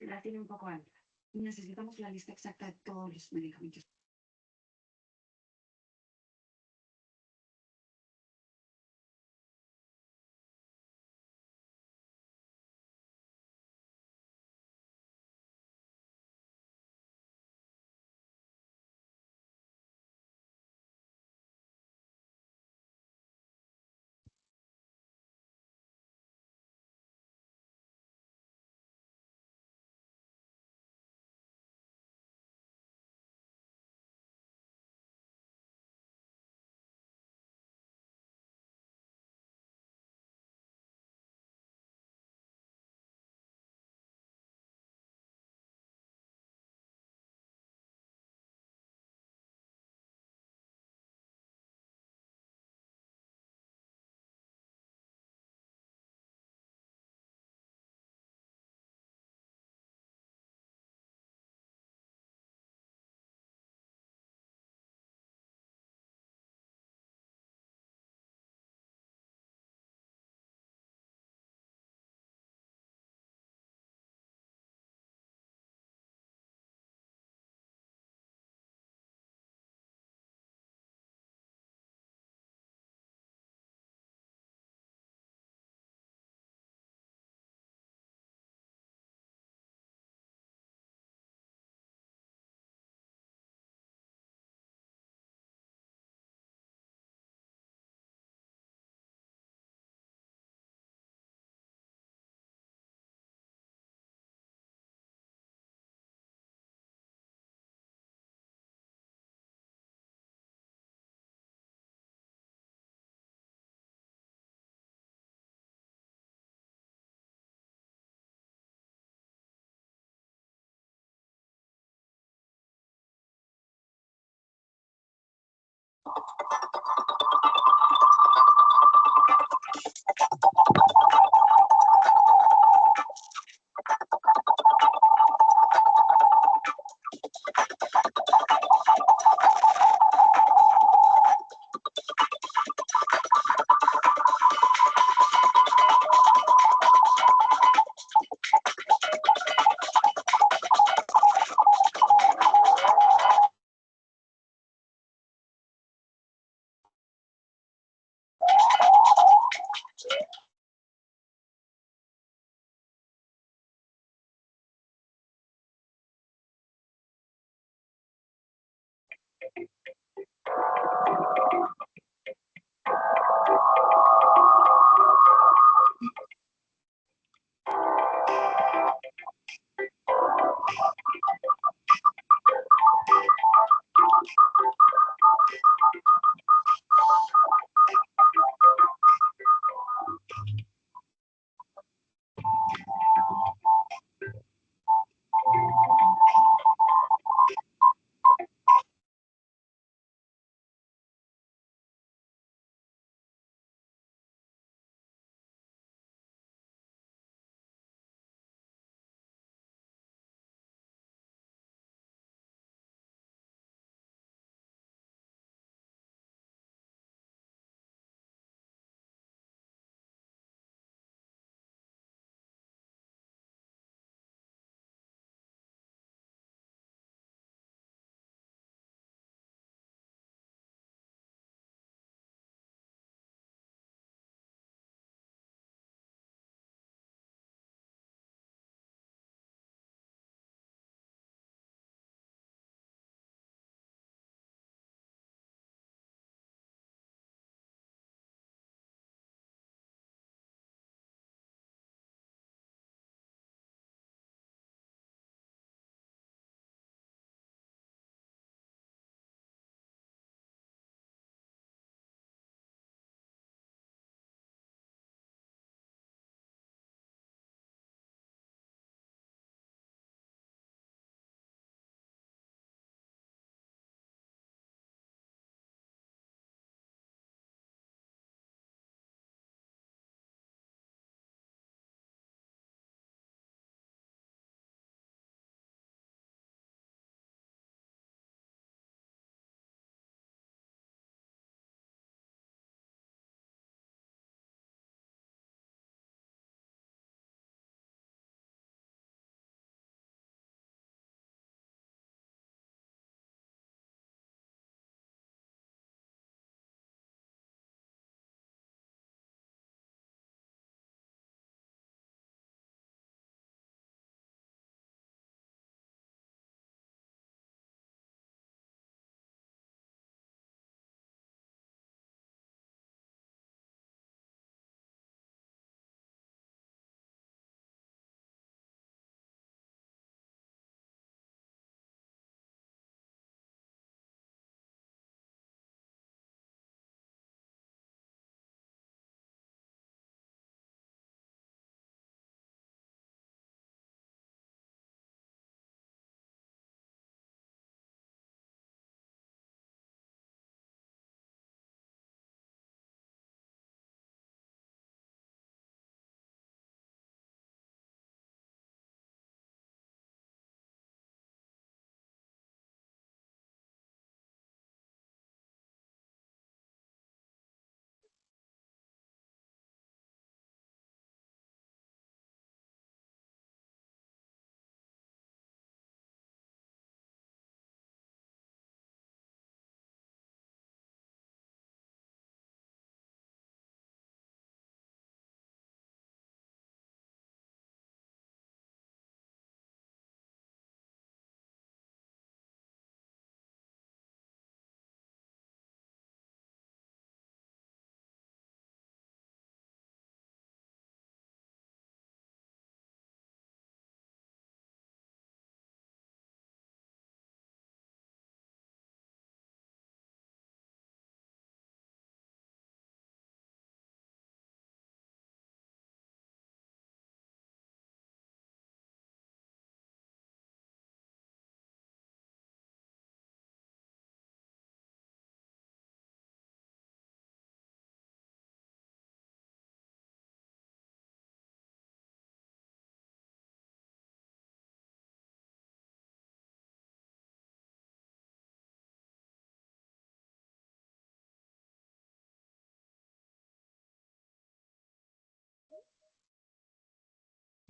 la tiene un poco alta. Necesitamos la lista exacta de todos los medicamentos.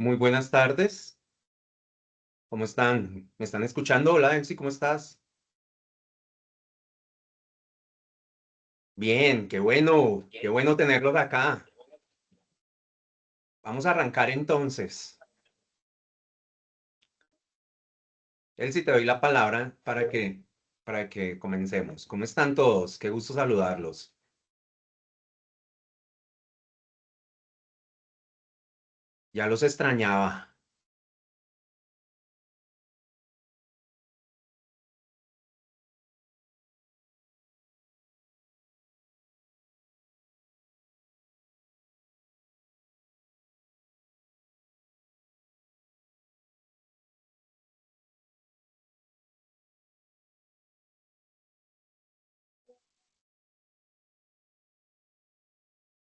Muy buenas tardes. ¿Cómo están? ¿Me están escuchando? Hola, Elsie, ¿cómo estás? Bien, qué bueno tenerlos acá. Vamos a arrancar entonces. Elsie, te doy la palabra para que comencemos. ¿Cómo están todos? Qué gusto saludarlos. Ya los extrañaba.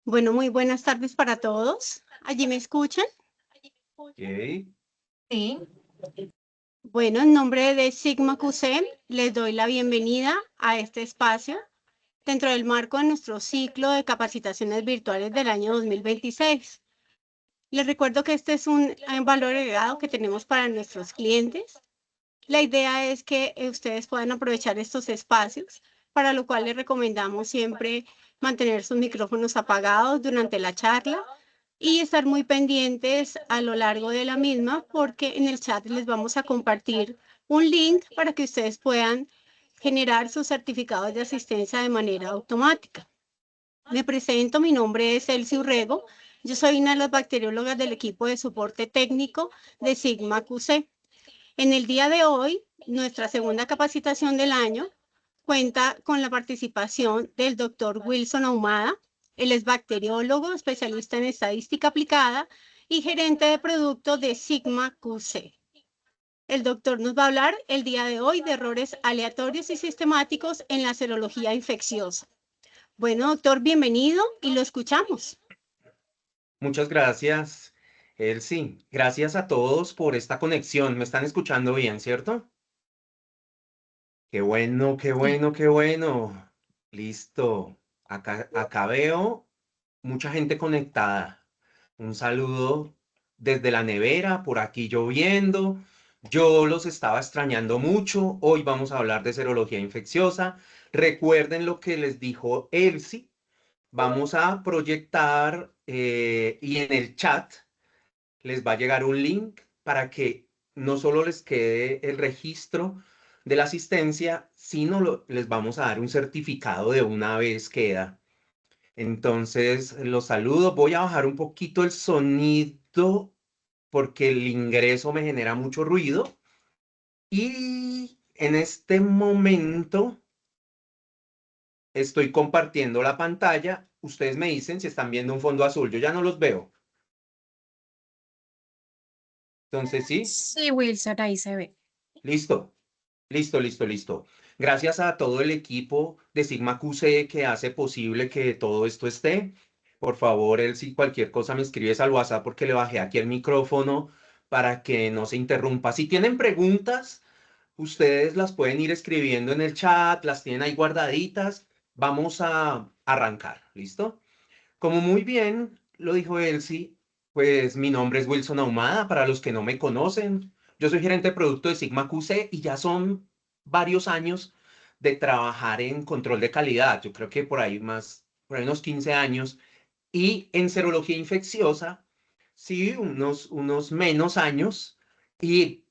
Bueno, muy buenas tardes para todos. ¿Allí me escuchan? Ok. Sí. Bueno, en nombre de Sigma QC, les doy la bienvenida a este espacio dentro del marco de nuestro ciclo de capacitaciones virtuales del año 2026. Les recuerdo que este es un valor agregado que tenemos para nuestros clientes. La idea es que ustedes puedan aprovechar estos espacios, para lo cual les recomendamos siempre mantener sus micrófonos apagados durante la charla y estar muy pendientes a lo largo de la misma, porque en el chat les vamos a compartir un link para que ustedes puedan generar sus certificados de asistencia de manera automática. Me presento, mi nombre es Elsie Urrego, yo soy una de las bacteriólogas del equipo de soporte técnico de Sigma QC. En el día de hoy, nuestra segunda capacitación del año cuenta con la participación del doctor Wilson Ahumada. Él es bacteriólogo, especialista en estadística aplicada y gerente de producto de Sigma QC. El doctor nos va a hablar el día de hoy de errores aleatorios y sistemáticos en la serología infecciosa. Bueno, doctor, bienvenido y lo escuchamos. Muchas gracias, Elsie. Gracias a todos por esta conexión. ¿Me están escuchando bien, cierto? Qué bueno, qué Sí. bueno, qué bueno. Listo. Acá veo mucha gente conectada. Un saludo desde la nevera, por aquí lloviendo. Yo los estaba extrañando mucho. Hoy vamos a hablar de serología infecciosa. Recuerden lo que les dijo Elsie. Vamos a proyectar y en el chat les va a llegar un link para que no solo les quede el registro de la asistencia, sino les vamos a dar un certificado de una vez queda. Entonces, los saludo. Voy a bajar un poquito el sonido porque el ingreso me genera mucho ruido. Y en este momento estoy compartiendo la pantalla. Ustedes me dicen si están viendo un fondo azul. Yo ya no los veo. Entonces, sí, Sí, Wilson, ahí se ve. listo. Listo, listo, listo. Gracias a todo el equipo de Sigma QC que hace posible que todo esto esté. Por favor, él si cualquier cosa me escribes al WhatsApp porque le bajé aquí el micrófono para que no se interrumpa. Si tienen preguntas, ustedes las pueden ir escribiendo en el chat, las tienen ahí guardaditas. Vamos a arrancar, ¿listo? Como muy bien lo dijo Elsie, pues mi nombre es Wilson Ahumada, para los que no me conocen. Yo soy gerente de producto de Sigma QC y ya son varios años de trabajar en control de calidad. Yo creo que por ahí unos 15 años. Y en serología infecciosa, sí, unos menos años. Y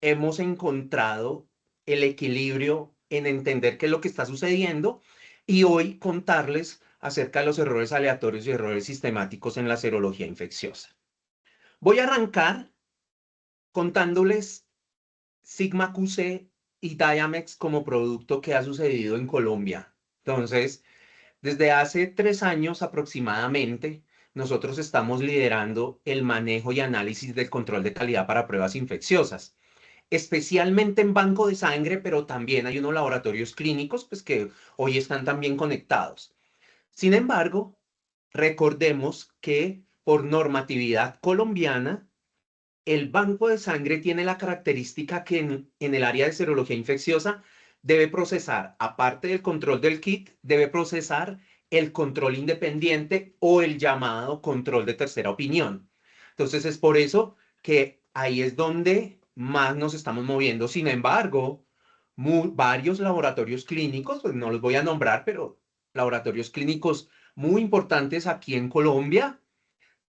hemos encontrado el equilibrio en entender qué es lo que está sucediendo y hoy contarles acerca de los errores aleatorios y errores sistemáticos en la serología infecciosa. Voy a arrancar contándoles Sigma QC y Diamex como producto que ha sucedido en Colombia. Entonces, desde hace 3 años aproximadamente, nosotros estamos liderando el manejo y análisis del control de calidad para pruebas infecciosas, especialmente en banco de sangre, pero también hay unos laboratorios clínicos pues, que hoy están también conectados. Sin embargo, recordemos que por normatividad colombiana, el banco de sangre tiene la característica que en el área de serología infecciosa debe procesar, aparte del control del kit, debe procesar el control independiente o el llamado control de tercera opinión. Entonces es por eso que ahí es donde más nos estamos moviendo. Sin embargo, varios laboratorios clínicos, pues no los voy a nombrar, pero laboratorios clínicos muy importantes aquí en Colombia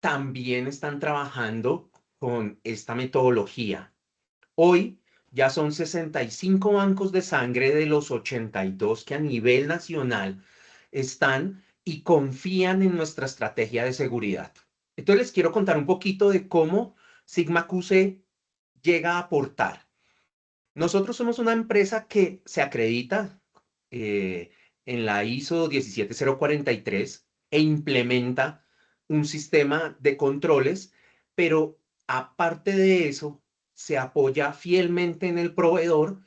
también están trabajando con esta metodología. Hoy ya son 65 bancos de sangre de los 82 que a nivel nacional están y confían en nuestra estrategia de seguridad. Entonces les quiero contar un poquito de cómo Sigma QC llega a aportar. Nosotros somos una empresa que se acredita en la ISO 17043 e implementa un sistema de controles, pero aparte de eso, se apoya fielmente en el proveedor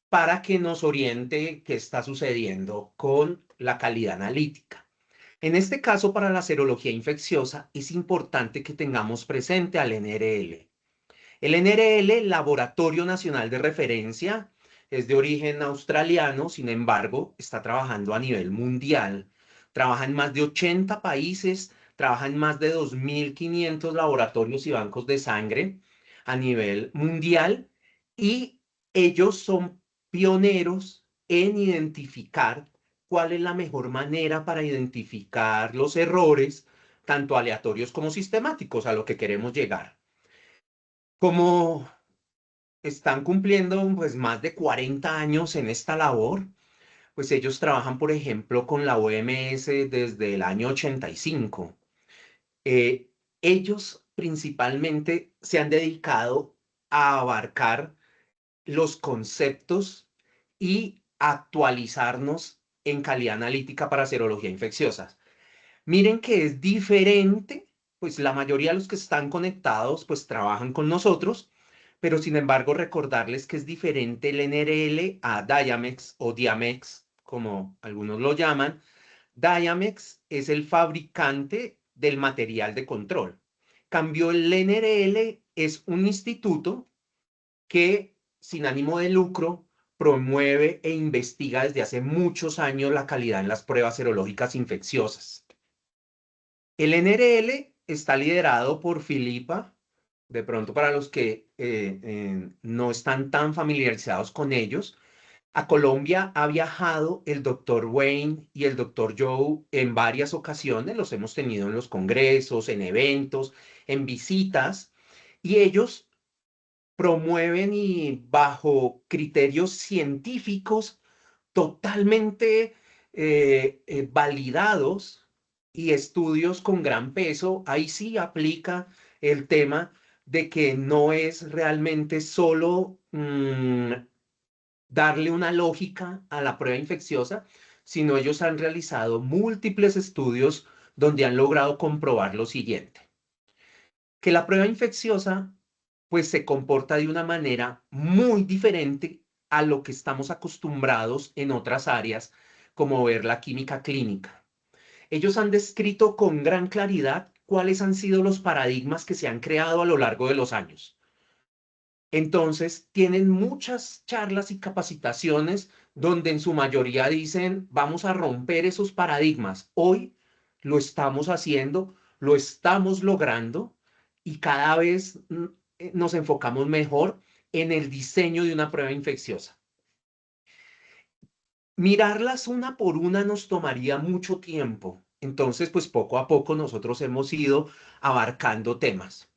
para que nos oriente qué está sucediendo con la calidad analítica. En este caso, para la serología infecciosa, es importante que tengamos presente al NRL. El NRL, Laboratorio Nacional de Referencia, es de origen australiano, sin embargo, está trabajando a nivel mundial. Trabaja en más de 80 países, trabaja en más de 2.500 laboratorios y bancos de sangre a nivel mundial y ellos son pioneros en identificar cuál es la mejor manera para identificar los errores, tanto aleatorios como sistemáticos, a lo que queremos llegar. Como están cumpliendo pues más de 40 años en esta labor, pues ellos trabajan, por ejemplo, con la OMS desde el año 85. Eh, Ellos principalmente se han dedicado a abarcar los conceptos y actualizarnos en calidad analítica para serología infecciosa. Miren que es diferente, pues la mayoría de los que están conectados pues trabajan con nosotros, pero sin embargo recordarles que es diferente el NRL a Diamex o Diamex, como algunos lo llaman. Diamex es el fabricante del material de control. Cambio el NRL es un instituto que sin ánimo de lucro promueve e investiga desde hace muchos años la calidad en las pruebas serológicas infecciosas. El NRL está liderado por Filipa. De pronto, para los que no están tan familiarizados con ellos, a Colombia ha viajado el doctor Wayne y el doctor Joe en varias ocasiones, los hemos tenido en los congresos, en eventos, en visitas, y ellos promueven y bajo criterios científicos totalmente validados y estudios con gran peso, ahí sí aplica el tema de que no es realmente solo darle una lógica a la prueba infecciosa, sino ellos han realizado múltiples estudios donde han logrado comprobar lo siguiente, que la prueba infecciosa pues se comporta de una manera muy diferente a lo que estamos acostumbrados en otras áreas, como ver la química clínica. Ellos han descrito con gran claridad cuáles han sido los paradigmas que se han creado a lo largo de los años. Entonces, tienen muchas charlas y capacitaciones donde en su mayoría dicen, vamos a romper esos paradigmas. Hoy lo estamos haciendo, lo estamos logrando y cada vez nos enfocamos mejor en el diseño de una prueba infecciosa. Mirarlas una por una nos tomaría mucho tiempo. Entonces, pues poco a poco nosotros hemos ido abarcando temas.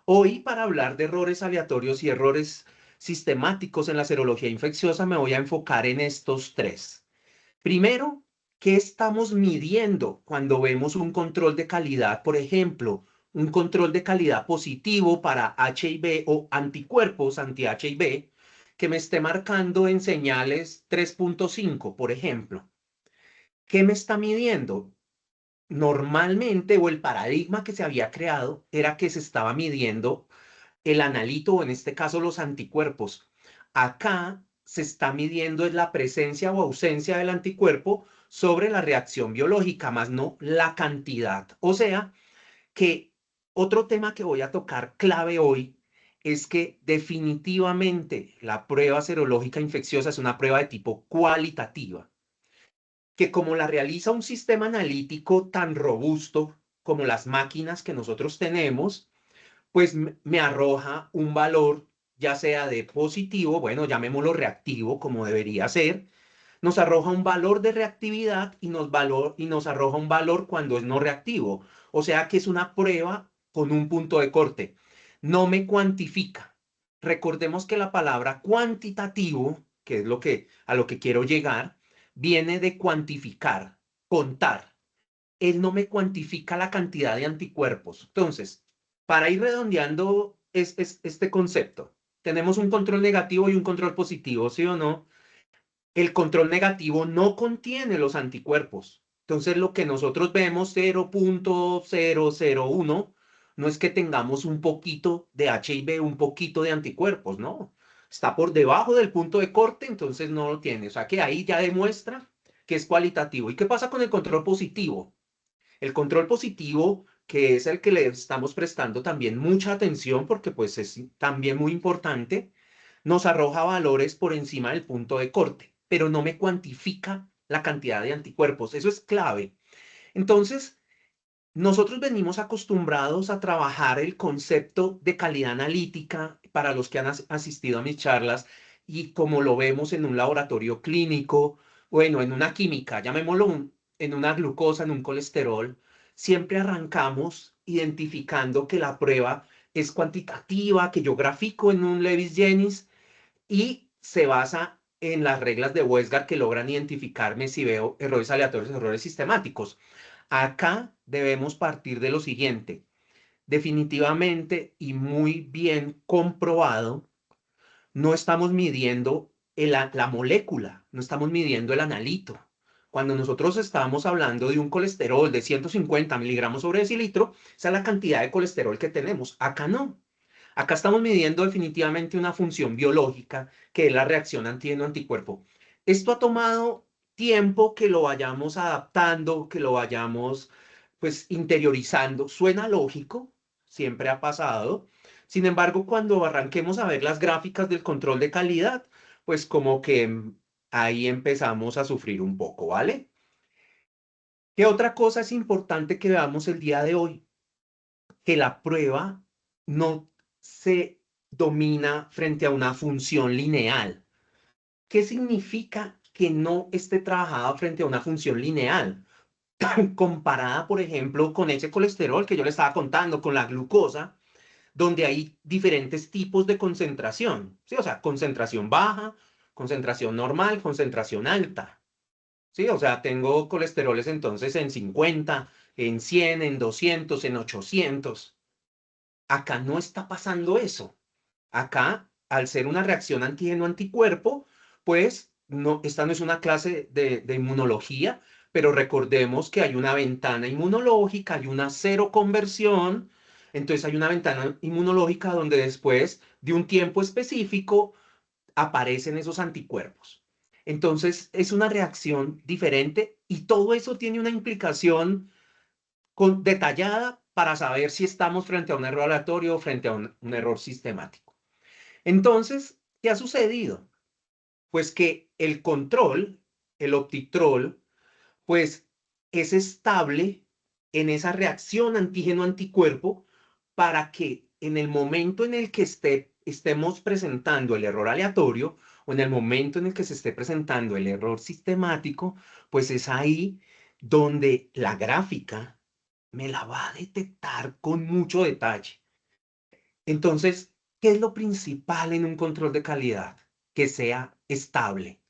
Hoy, para hablar de errores aleatorios y errores sistemáticos en la serología infecciosa, me voy a enfocar en estos tres. Primero, ¿qué estamos midiendo cuando vemos un control de calidad? Por ejemplo, un control de calidad positivo para HIV o anticuerpos anti-HIV que me esté marcando en señales 3.5, por ejemplo. ¿Qué me está midiendo? Normalmente, o el paradigma que se había creado era que se estaba midiendo el analito, o en este caso los anticuerpos. Acá se está midiendo la presencia o ausencia del anticuerpo sobre la reacción biológica, más no la cantidad. O sea, que otro tema que voy a tocar clave hoy es que definitivamente la prueba serológica infecciosa es una prueba de tipo cualitativa, que como la realiza un sistema analítico tan robusto como las máquinas que nosotros tenemos, pues me arroja un valor, ya sea de positivo, bueno, llamémoslo reactivo, como debería ser, nos arroja un valor de reactividad y nos arroja un valor cuando es no reactivo. O sea que es una prueba con un punto de corte. No me cuantifica. Recordemos que la palabra cuantitativo, que es a lo que quiero llegar, viene de cuantificar, contar. Él no me cuantifica la cantidad de anticuerpos. Entonces, para ir redondeando este concepto, tenemos un control negativo y un control positivo, ¿sí o no? El control negativo no contiene los anticuerpos. Entonces, lo que nosotros vemos 0.001 no es que tengamos un poquito de HIV, un poquito de anticuerpos, no. Está por debajo del punto de corte, entonces no lo tiene. O sea que ahí ya demuestra que es cualitativo. ¿Y qué pasa con el control positivo? El control positivo, que es el que le estamos prestando también mucha atención porque pues es también muy importante, nos arroja valores por encima del punto de corte, pero no me cuantifica la cantidad de anticuerpos. Eso es clave. Entonces, nosotros venimos acostumbrados a trabajar el concepto de calidad analítica para los que han asistido a mis charlas y como lo vemos en un laboratorio clínico, bueno, en una química, llamémoslo en una glucosa, en un colesterol, siempre arrancamos identificando que la prueba es cuantitativa, que yo grafico en un Lewis-Jennings y se basa en las reglas de Westgard que logran identificarme si veo errores aleatorios, errores sistemáticos. Acá debemos partir de lo siguiente. Definitivamente y muy bien comprobado, no estamos midiendo la molécula, no estamos midiendo el analito. Cuando nosotros estamos hablando de un colesterol de 150 miligramos sobre decilitro, esa es la cantidad de colesterol que tenemos. Acá no. Acá estamos midiendo definitivamente una función biológica que es la reacción antígeno-anticuerpo. Esto ha tomado tiempo que lo vayamos adaptando, que lo vayamos pues interiorizando. Suena lógico, siempre ha pasado. Sin embargo, cuando arranquemos a ver las gráficas del control de calidad, pues como que ahí empezamos a sufrir un poco, ¿vale? ¿Qué otra cosa es importante que veamos el día de hoy? Que la prueba no se domina frente a una función lineal. ¿Qué significa que no esté trabajada frente a una función lineal? Comparada, por ejemplo, con ese colesterol que yo le estaba contando, con la glucosa, donde hay diferentes tipos de concentración, ¿sí? O sea, concentración baja, concentración normal, concentración alta, ¿sí? O sea, tengo colesteroles entonces en 50, en 100, en 200, en 800. Acá no está pasando eso. Acá, al ser una reacción antígeno-anticuerpo, pues no, esta no es una clase de inmunología, pero recordemos que hay una ventana inmunológica, hay una cero conversión, entonces hay una ventana inmunológica donde después de un tiempo específico aparecen esos anticuerpos. Entonces es una reacción diferente y todo eso tiene una implicación detallada para saber si estamos frente a un error aleatorio o frente a un error sistemático. Entonces, ¿qué ha sucedido? Pues que el control, el optitrol, pues es estable en esa reacción antígeno-anticuerpo para que en el momento en el que estemos presentando el error aleatorio o en el momento en el que se esté presentando el error sistemático, pues es ahí donde la gráfica me la va a detectar con mucho detalle. Entonces, ¿qué es lo principal en un control de calidad? Que sea estable.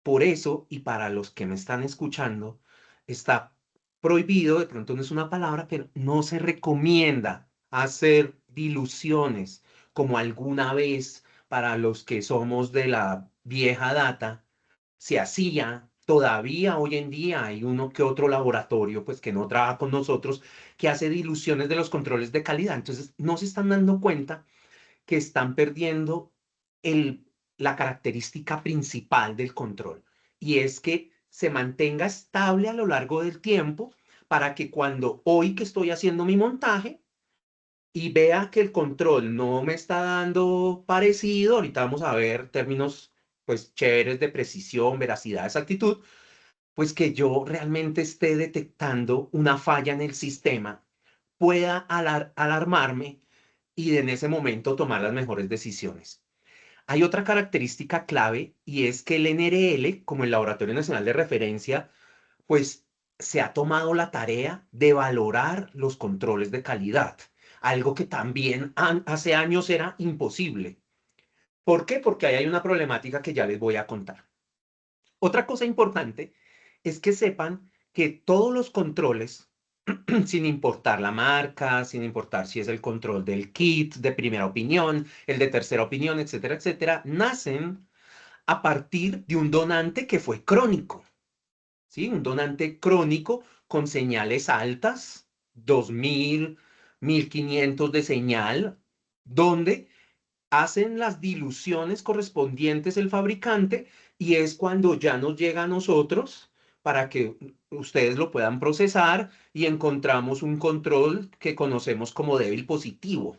Por eso, y para los que me están escuchando, está prohibido, de pronto no es una palabra, pero no se recomienda hacer diluciones, como alguna vez para los que somos de la vieja data se hacía. Todavía hoy en día hay uno que otro laboratorio, pues que no trabaja con nosotros, que hace diluciones de los controles de calidad. Entonces, no se están dando cuenta que están perdiendo la característica principal del control, y es que se mantenga estable a lo largo del tiempo para que cuando hoy que estoy haciendo mi montaje y vea que el control no me está dando parecido, ahorita vamos a ver términos pues chéveres de precisión, veracidad, exactitud, pues que yo realmente esté detectando una falla en el sistema, pueda alarmarme y en ese momento tomar las mejores decisiones. Hay otra característica clave y es que el NRL, como el Laboratorio Nacional de Referencia, pues se ha tomado la tarea de valorar los controles de calidad, algo que también hace años era imposible. ¿Por qué? Porque ahí hay una problemática que ya les voy a contar. Otra cosa importante es que sepan que todos los controles, sin importar la marca, sin importar si es el control del kit de primera opinión, el de tercera opinión, etcétera, etcétera, nacen a partir de un donante que fue crónico, ¿sí? Un donante crónico con señales altas, 2000, 1500 de señal, donde hacen las diluciones correspondientes el fabricante y es cuando ya nos llega a nosotros para que ustedes lo puedan procesar y encontramos un control que conocemos como débil positivo.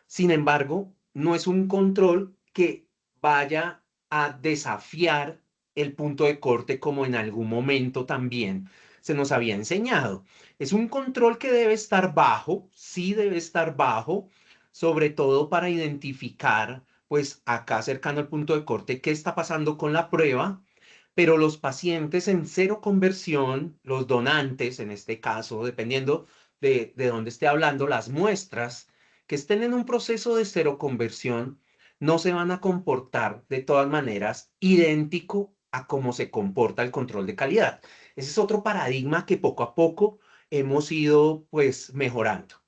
Sin embargo, no es un control que vaya a desafiar el punto de corte como en algún momento también se nos había enseñado. Es un control que debe estar bajo, sí debe estar bajo, sobre todo para identificar, pues acá cercano al punto de corte, qué está pasando con la prueba, pero los pacientes en cero conversión, los donantes en este caso, dependiendo de dónde esté hablando, las muestras que estén en un proceso de cero conversión, no se van a comportar de todas maneras idéntico a cómo se comporta el control de calidad. Ese es otro paradigma que poco a poco hemos ido pues mejorando.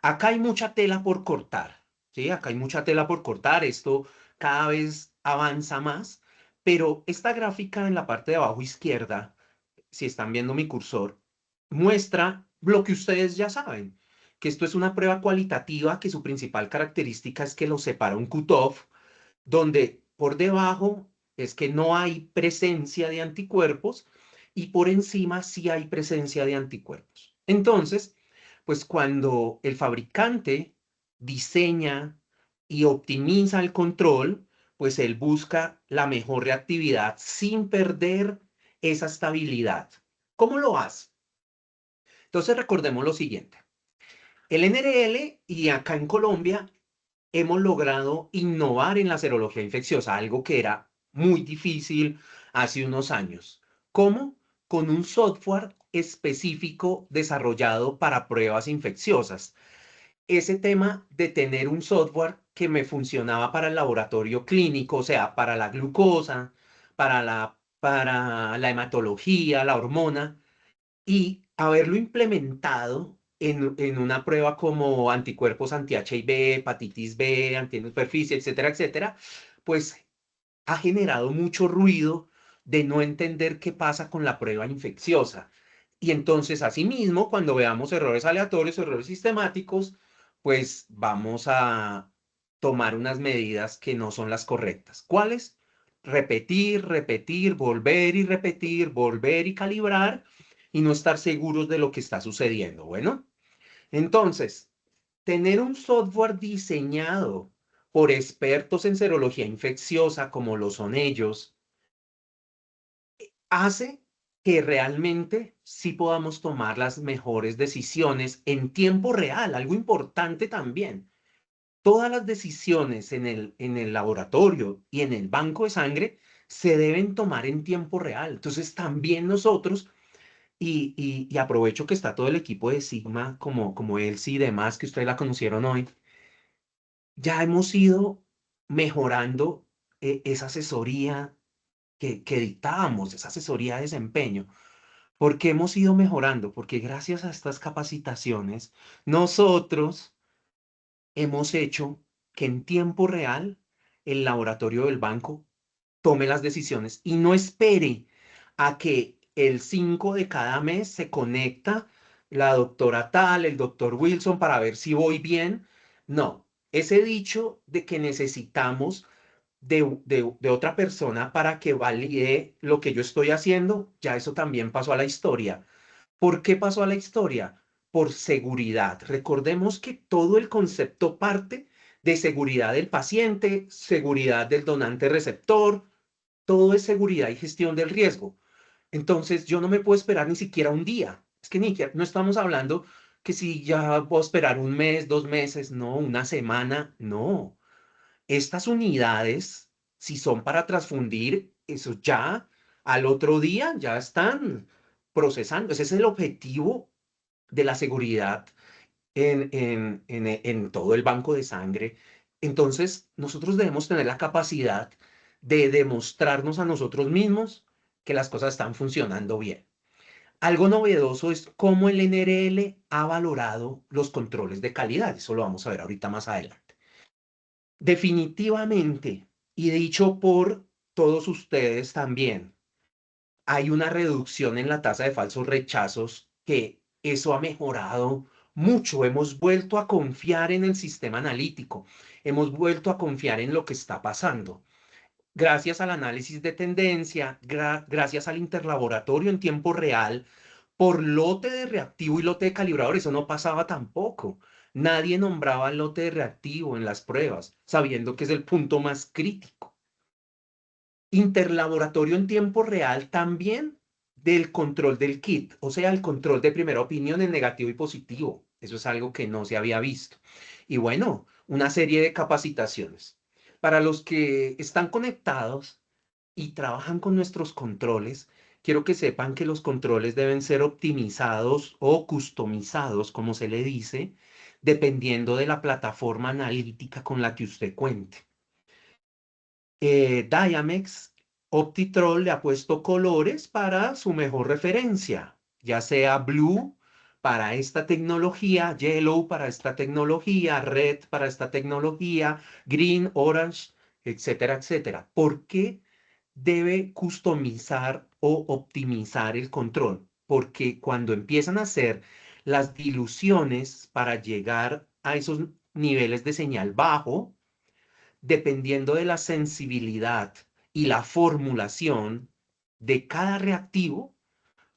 Acá hay mucha tela por cortar, ¿sí? Acá hay mucha tela por cortar, esto cada vez avanza más, pero esta gráfica en la parte de abajo izquierda, si están viendo mi cursor, muestra lo que ustedes ya saben, que esto es una prueba cualitativa que su principal característica es que lo separa un cutoff, donde por debajo es que no hay presencia de anticuerpos y por encima sí hay presencia de anticuerpos. Entonces, pues cuando el fabricante diseña y optimiza el control, pues él busca la mejor reactividad sin perder esa estabilidad. ¿Cómo lo hace? Entonces recordemos lo siguiente. El NRL y acá en Colombia hemos logrado innovar en la serología infecciosa, algo que era muy difícil hace unos años. ¿Cómo? Con un software específico desarrollado para pruebas infecciosas. Ese tema de tener un software que me funcionaba para el laboratorio clínico, o sea, para la glucosa, para la hematología, la hormona, y haberlo implementado en una prueba como anticuerpos anti-HIV, hepatitis B, antiendosuperficie, etcétera, etcétera, pues ha generado mucho ruido de no entender qué pasa con la prueba infecciosa. Y entonces, asimismo, cuando veamos errores aleatorios, errores sistemáticos, pues vamos a tomar unas medidas que no son las correctas. ¿Cuáles? Repetir, repetir, volver y repetir, volver y calibrar y no estar seguros de lo que está sucediendo. Bueno, entonces, tener un software diseñado por expertos en serología infecciosa, como lo son ellos, hace que realmente sí podamos tomar las mejores decisiones en tiempo real, algo importante también. Todas las decisiones en el laboratorio y en el banco de sangre se deben tomar en tiempo real. Entonces, también nosotros y aprovecho que está todo el equipo de Sigma, como Elsie y demás, que ustedes la conocieron hoy, ya hemos ido mejorando esa asesoría que dictábamos, esa asesoría de desempeño. ¿Por qué hemos ido mejorando? Porque gracias a estas capacitaciones, nosotros hemos hecho que en tiempo real el laboratorio del banco tome las decisiones y no espere a que el 5 de cada mes se conecta la doctora tal, el doctor Wilson para ver si voy bien. No, ese dicho de que necesitamos de otra persona para que valide lo que yo estoy haciendo, ya eso también pasó a la historia. ¿Por qué pasó a la historia? Por seguridad. Recordemos que todo el concepto parte de seguridad del paciente, seguridad del donante receptor, todo es seguridad y gestión del riesgo. Entonces, yo no me puedo esperar ni siquiera un día. Es que no estamos hablando que si ya puedo esperar un mes, 2 meses, no, una semana, no. Estas unidades, si son para transfundir, eso ya al otro día ya están procesando. Ese es el objetivo de la seguridad en todo el banco de sangre. Entonces, nosotros debemos tener la capacidad de demostrarnos a nosotros mismos que las cosas están funcionando bien. Algo novedoso es cómo el NRL ha valorado los controles de calidad. Eso lo vamos a ver ahorita más adelante. Definitivamente, y dicho por todos ustedes también, hay una reducción en la tasa de falsos rechazos que eso ha mejorado mucho. Hemos vuelto a confiar en el sistema analítico, hemos vuelto a confiar en lo que está pasando. Gracias al análisis de tendencia, gracias al interlaboratorio en tiempo real, por lote de reactivo y lote de calibrador, eso no pasaba tampoco. Nadie nombraba el lote de reactivo en las pruebas, sabiendo que es el punto más crítico. Interlaboratorio en tiempo real también del control del kit, o sea, el control de primera opinión en negativo y positivo. Eso es algo que no se había visto. Y bueno, una serie de capacitaciones. Para los que están conectados y trabajan con nuestros controles, quiero que sepan que los controles deben ser optimizados o customizados, como se le dice, dependiendo de la plataforma analítica con la que usted cuente. Dynamics Optitrol le ha puesto colores para su mejor referencia, ya sea blue para esta tecnología, yellow para esta tecnología, red para esta tecnología, green, orange, etcétera, etcétera. ¿Por qué debe customizar o optimizar el control? Porque cuando empiezan a hacer las diluciones para llegar a esos niveles de señal bajo, dependiendo de la sensibilidad y la formulación de cada reactivo,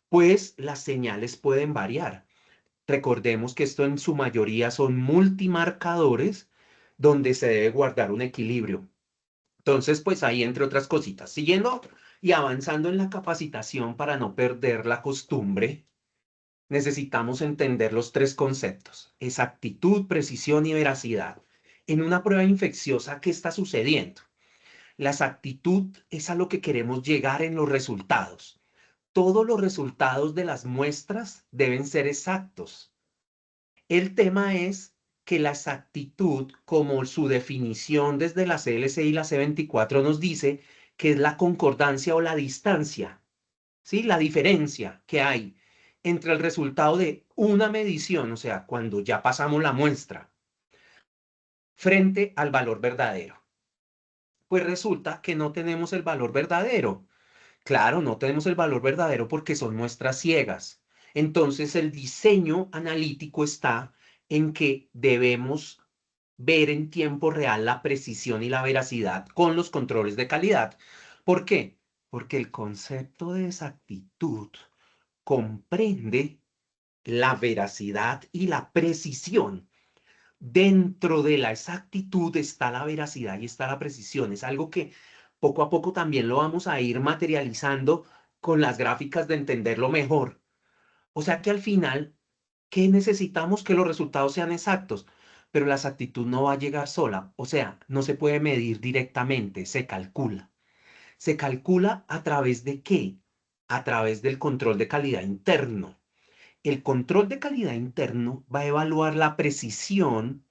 pues las señales pueden variar. Recordemos que esto en su mayoría son multimarcadores donde se debe guardar un equilibrio. Entonces, pues ahí entre otras cositas, siguiendo y avanzando en la capacitación para no perder la costumbre, necesitamos entender los tres conceptos: exactitud, precisión y veracidad. En una prueba infecciosa, ¿qué está sucediendo? La exactitud es a lo que queremos llegar en los resultados. Todos los resultados de las muestras deben ser exactos. El tema es que la exactitud, como su definición desde la CLC y la C24 nos dice, que es la concordancia o la distancia, ¿sí? La diferencia que hay entre el resultado de una medición, o sea, cuando ya pasamos la muestra, frente al valor verdadero. Pues resulta que no tenemos el valor verdadero. Claro, no tenemos el valor verdadero porque son muestras ciegas. Entonces el diseño analítico está en que debemos ver en tiempo real la precisión y la veracidad con los controles de calidad. ¿Por qué? Porque el concepto de exactitud comprende la veracidad y la precisión. Dentro de la exactitud está la veracidad y está la precisión. Es algo que poco a poco también lo vamos a ir materializando con las gráficas de entenderlo mejor. O sea que al final, ¿qué necesitamos? Que los resultados sean exactos, pero la exactitud no va a llegar sola. O sea, no se puede medir directamente, se calcula. ¿Se calcula a través de qué? A través del control de calidad interno. El control de calidad interno va a evaluar la precisión,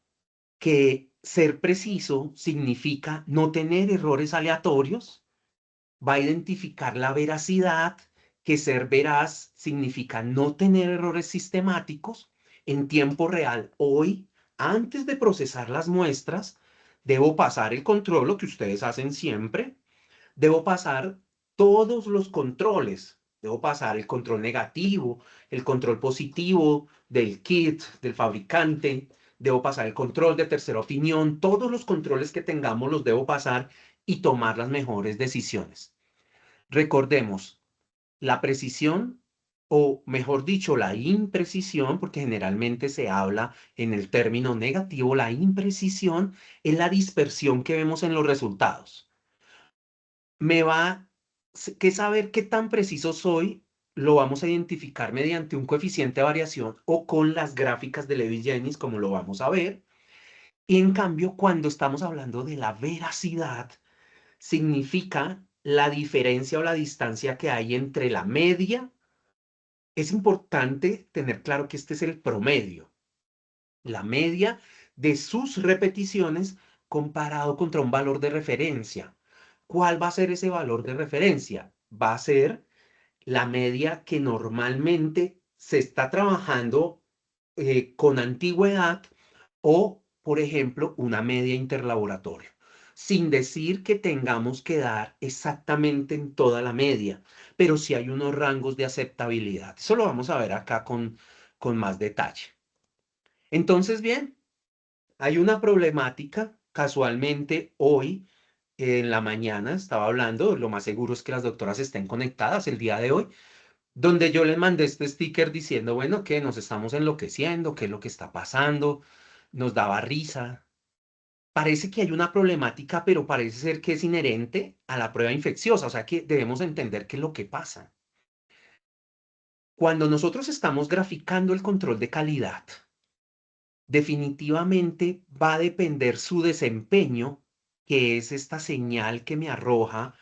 que ser preciso significa no tener errores aleatorios. Va a identificar la veracidad, que ser veraz significa no tener errores sistemáticos en tiempo real. Hoy, antes de procesar las muestras, debo pasar el control, lo que ustedes hacen siempre. Debo pasar todos los controles. Debo pasar el control negativo, el control positivo del kit, del fabricante. Debo pasar el control de tercera opinión. Todos los controles que tengamos los debo pasar y tomar las mejores decisiones. Recordemos, la precisión, o mejor dicho, la imprecisión, porque generalmente se habla en el término negativo, la imprecisión es la dispersión que vemos en los resultados. Me va que saber qué tan preciso soy lo vamos a identificar mediante un coeficiente de variación o con las gráficas de Lewis-Jennings, como lo vamos a ver. Y en cambio, cuando estamos hablando de la veracidad, significa la diferencia o la distancia que hay entre la media. Es importante tener claro que este es el promedio, la media de sus repeticiones comparado contra un valor de referencia. ¿Cuál va a ser ese valor de referencia? Va a ser la media que normalmente se está trabajando con antigüedad o, por ejemplo, una media interlaboratorio, sin decir que tengamos que dar exactamente en toda la media, pero sí hay unos rangos de aceptabilidad. Eso lo vamos a ver acá con más detalle. Entonces, bien, hay una problemática, casualmente hoy en la mañana estaba hablando, lo más seguro es que las doctoras estén conectadas el día de hoy, donde yo les mandé este sticker diciendo, bueno, que nos estamos enloqueciendo, qué es lo que está pasando, nos daba risa. Parece que hay una problemática, pero parece ser que es inherente a la prueba infecciosa, o sea que debemos entender qué es lo que pasa. Cuando nosotros estamos graficando el control de calidad, definitivamente va a depender su desempeño, que es esta señal que me arroja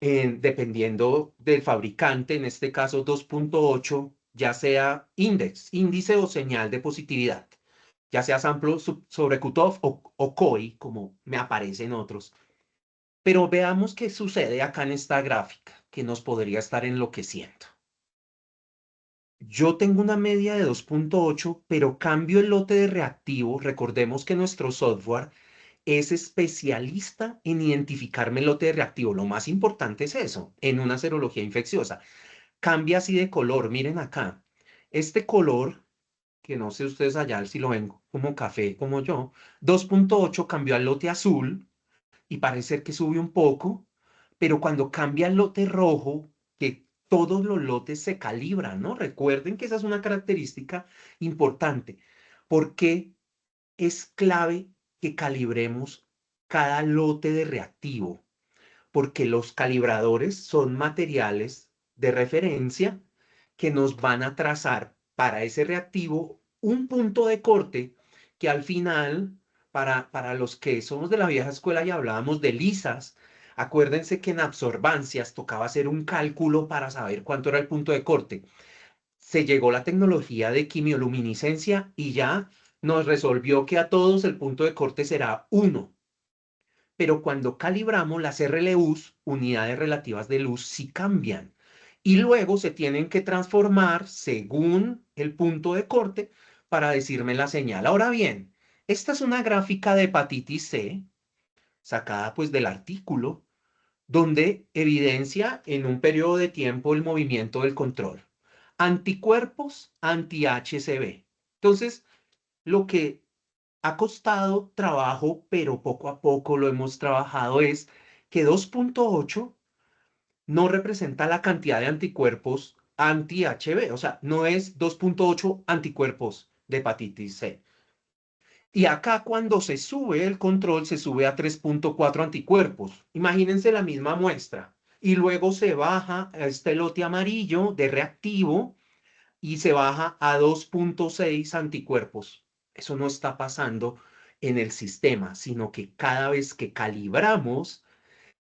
dependiendo del fabricante, en este caso 2.8, ya sea índice o señal de positividad, ya sea sample sobre cutoff o COI, como me aparecen otros. Pero veamos qué sucede acá en esta gráfica, que nos podría estar enloqueciendo. Yo tengo una media de 2.8, pero cambio el lote de reactivo. Recordemos que nuestro software es especialista en identificarme el lote de reactivo. Lo más importante es eso, en una serología infecciosa. Cambia así de color, miren acá. Este color, que no sé ustedes allá si lo ven como café, como yo, 2.8 cambió al lote azul y parece que sube un poco, pero cuando cambia al lote rojo, que todos los lotes se calibran, ¿no? Recuerden que esa es una característica importante, porque es clave que calibremos cada lote de reactivo, porque los calibradores son materiales de referencia que nos van a trazar para ese reactivo un punto de corte que al final, para los que somos de la vieja escuela y hablábamos de lisas, acuérdense que en absorbancias tocaba hacer un cálculo para saber cuánto era el punto de corte. Se llegó la tecnología de quimioluminiscencia y ya nos resolvió que a todos el punto de corte será 1. Pero cuando calibramos las RLUs, unidades relativas de luz, sí cambian. Y luego se tienen que transformar según el punto de corte para decirme la señal. Ahora bien, esta es una gráfica de hepatitis C, sacada pues del artículo, donde evidencia en un periodo de tiempo el movimiento del control. Anticuerpos anti-HCV. Entonces, lo que ha costado trabajo, pero poco a poco lo hemos trabajado, es que 2.8 no representa la cantidad de anticuerpos anti-HB, o sea, no es 2.8 anticuerpos de hepatitis C. Y acá cuando se sube el control, se sube a 3.4 anticuerpos. Imagínense la misma muestra. Y luego se baja a este lote amarillo de reactivo y se baja a 2.6 anticuerpos. Eso no está pasando en el sistema, sino que cada vez que calibramos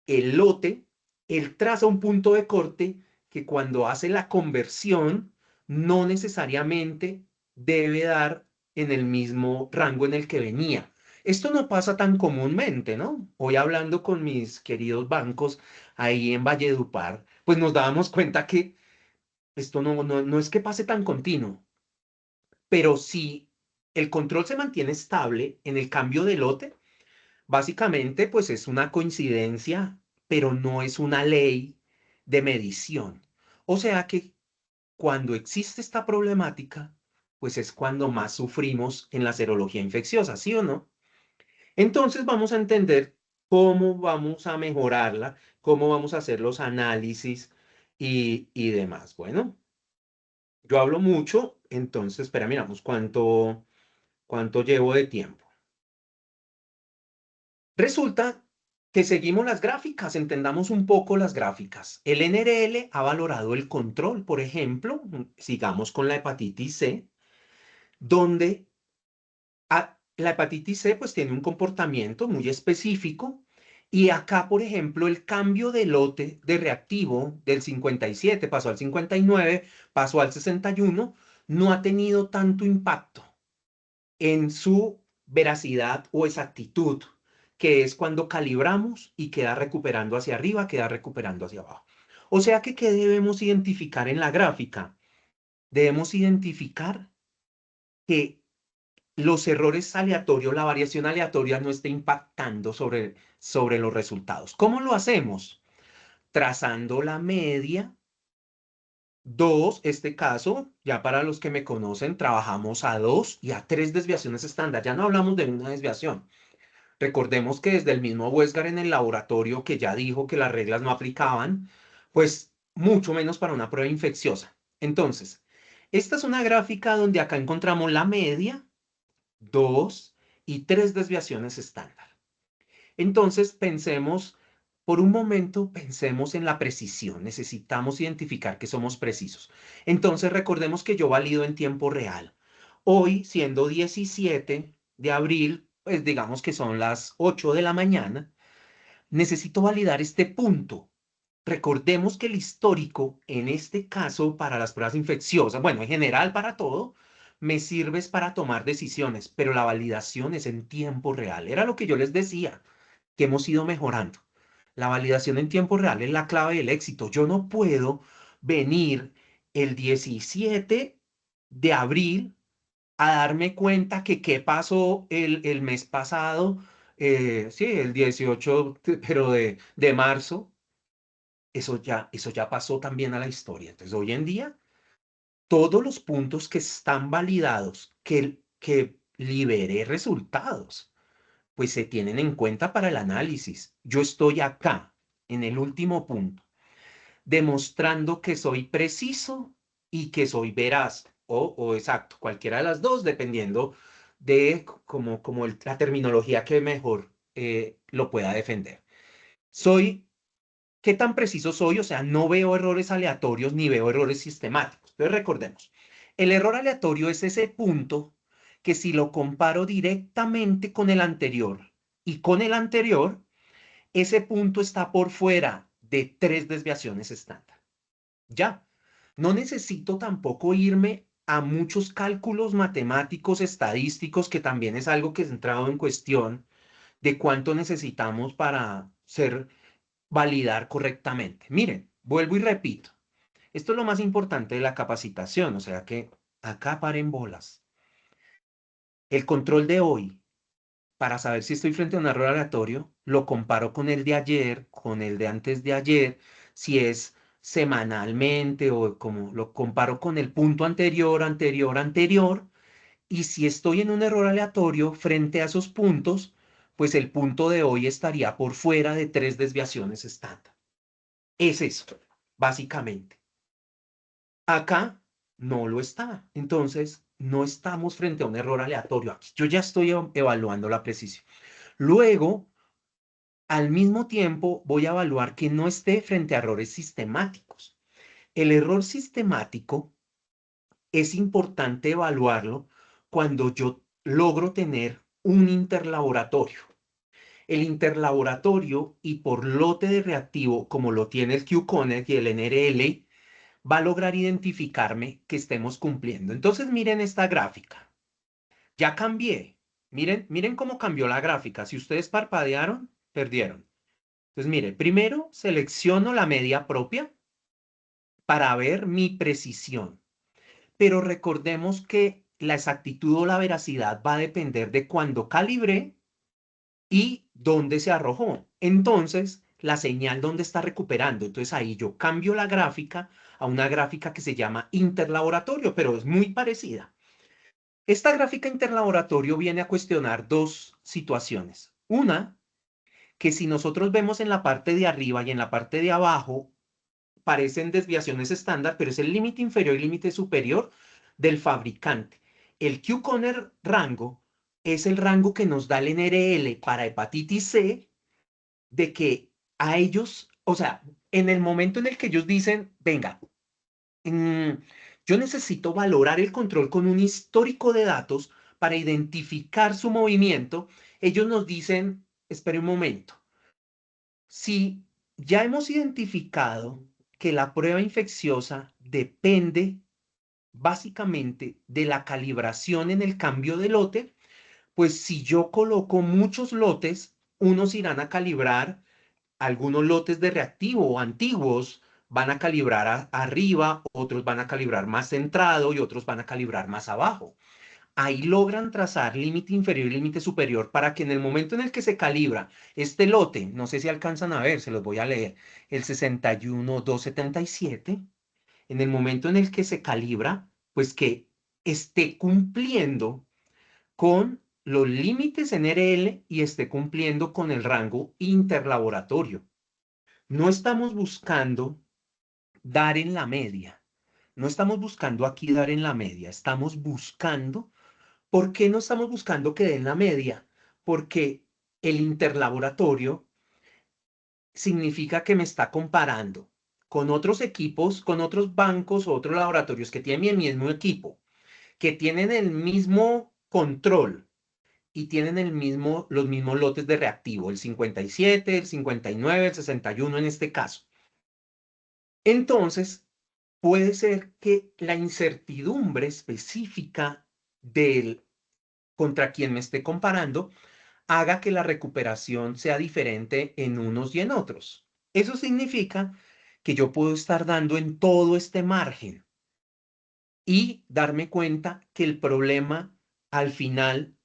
el lote, él traza un punto de corte que cuando hace la conversión no necesariamente debe dar en el mismo rango en el que venía. Esto no pasa tan comúnmente, ¿no? Hoy hablando con mis queridos bancos ahí en Valledupar, pues nos dábamos cuenta que esto no es que pase tan continuo, pero si el control se mantiene estable en el cambio de lote, básicamente pues es una coincidencia, pero no es una ley de medición. O sea que cuando existe esta problemática, pues es cuando más sufrimos en la serología infecciosa, ¿sí o no? Entonces vamos a entender cómo vamos a mejorarla, cómo vamos a hacer los análisis y demás. Bueno. Yo hablo mucho, entonces, espera, miramos cuánto llevo de tiempo. Resulta Que seguimos las gráficas, entendamos un poco las gráficas. El NRL ha valorado el control, por ejemplo, sigamos con la hepatitis C, donde la hepatitis C pues tiene un comportamiento muy específico y acá, por ejemplo, el cambio de lote de reactivo del 57 pasó al 59, pasó al 61, no ha tenido tanto impacto en su veracidad o exactitud, que es cuando calibramos y queda recuperando hacia arriba, queda recuperando hacia abajo. O sea que, ¿qué debemos identificar en la gráfica? Debemos identificar que los errores aleatorios, la variación aleatoria no está impactando sobre los resultados. ¿Cómo lo hacemos? Trazando la media. Dos, este caso, ya para los que me conocen, trabajamos a 2 y a 3 desviaciones estándar. Ya no hablamos de una desviación. Recordemos que desde el mismo Westgard en el laboratorio, que ya dijo que las reglas no aplicaban, pues mucho menos para una prueba infecciosa. Entonces, esta es una gráfica donde acá encontramos la media, 2 y 3 desviaciones estándar. Entonces, pensemos, por un momento, pensemos en la precisión. Necesitamos identificar que somos precisos. Entonces, recordemos que yo valido en tiempo real. Hoy, siendo 17 de abril, pues digamos que son las 8 de la mañana, necesito validar este punto. Recordemos que el histórico, en este caso, para las pruebas infecciosas, bueno, en general para todo, me sirve para tomar decisiones, pero la validación es en tiempo real. Era lo que yo les decía, que hemos ido mejorando. La validación en tiempo real es la clave del éxito. Yo no puedo venir el 17 de abril a darme cuenta que qué pasó el mes pasado, sí, el 18, pero de marzo, eso ya pasó también a la historia. Entonces, hoy en día, todos los puntos que están validados, que liberé resultados, pues se tienen en cuenta para el análisis. Yo estoy acá, en el último punto, demostrando que soy preciso y que soy veraz o exacto, cualquiera de las dos, dependiendo de la terminología que mejor lo pueda defender. ¿Qué tan preciso soy? O sea, no veo errores aleatorios ni veo errores sistemáticos. Entonces recordemos, el error aleatorio es ese punto que si lo comparo directamente con el anterior y con el anterior, ese punto está por fuera de 3 desviaciones estándar. Ya, no necesito tampoco irme a muchos cálculos matemáticos, estadísticos, que también es algo que es entrado en cuestión de cuánto necesitamos para validar correctamente. Miren, vuelvo y repito, esto es lo más importante de la capacitación, o sea que acá paren bolas. El control de hoy, para saber si estoy frente a un error aleatorio, lo comparo con el de ayer, con el de antes de ayer, si es semanalmente o como lo comparo con el punto anterior, y si estoy en un error aleatorio frente a esos puntos, pues el punto de hoy estaría por fuera de 3 desviaciones estándar. Es eso, básicamente. Acá no lo está. Entonces, no estamos frente a un error aleatorio aquí. Yo ya estoy evaluando la precisión. Luego, al mismo tiempo, voy a evaluar que no esté frente a errores sistemáticos. El error sistemático es importante evaluarlo cuando yo logro tener un interlaboratorio. El interlaboratorio y por lote de reactivo, como lo tiene el QConnect y el NRL, va a lograr identificarme que estemos cumpliendo. Entonces, miren esta gráfica. Ya cambié. Miren cómo cambió la gráfica. Si ustedes parpadearon, perdieron. Entonces, mire, primero selecciono la media propia para ver mi precisión. Pero recordemos que la exactitud o la veracidad va a depender de cuándo calibré y dónde se arrojó. Entonces, la señal dónde está recuperando. Entonces, ahí yo cambio la gráfica a una gráfica que se llama interlaboratorio, pero es muy parecida. Esta gráfica interlaboratorio viene a cuestionar dos situaciones. Una, que si nosotros vemos en la parte de arriba y en la parte de abajo, parecen desviaciones estándar, pero es el límite inferior y límite superior del fabricante. El Q-Corner rango es el rango que nos da el NRL para hepatitis C de que a ellos, o sea, en el momento en el que ellos dicen, venga, yo necesito valorar el control con un histórico de datos para identificar su movimiento, ellos nos dicen, espere un momento, si ya hemos identificado que la prueba infecciosa depende básicamente de la calibración en el cambio de lote, pues si yo coloco muchos lotes, unos irán a calibrar algunos lotes de reactivo o antiguos, van a calibrar arriba, otros van a calibrar más centrado y otros van a calibrar más abajo. Ahí logran trazar límite inferior y límite superior para que en el momento en el que se calibra este lote, no sé si alcanzan a ver, se los voy a leer, el 61277, en el momento en el que se calibra, pues que esté cumpliendo con los límites en RL y esté cumpliendo con el rango interlaboratorio. No estamos buscando dar en la media. No estamos buscando aquí dar en la media. Estamos buscando. ¿Por qué no estamos buscando que den la media? Porque el interlaboratorio significa que me está comparando con otros equipos, con otros bancos o otros laboratorios que tienen el mismo equipo, que tienen el mismo control y tienen los mismos lotes de reactivo, el 57, el 59, el 61 en este caso. Entonces, puede ser que la incertidumbre específica del contra quien me esté comparando haga que la recuperación sea diferente en unos y en otros. Eso significa que yo puedo estar dando en todo este margen y darme cuenta que el problema al final,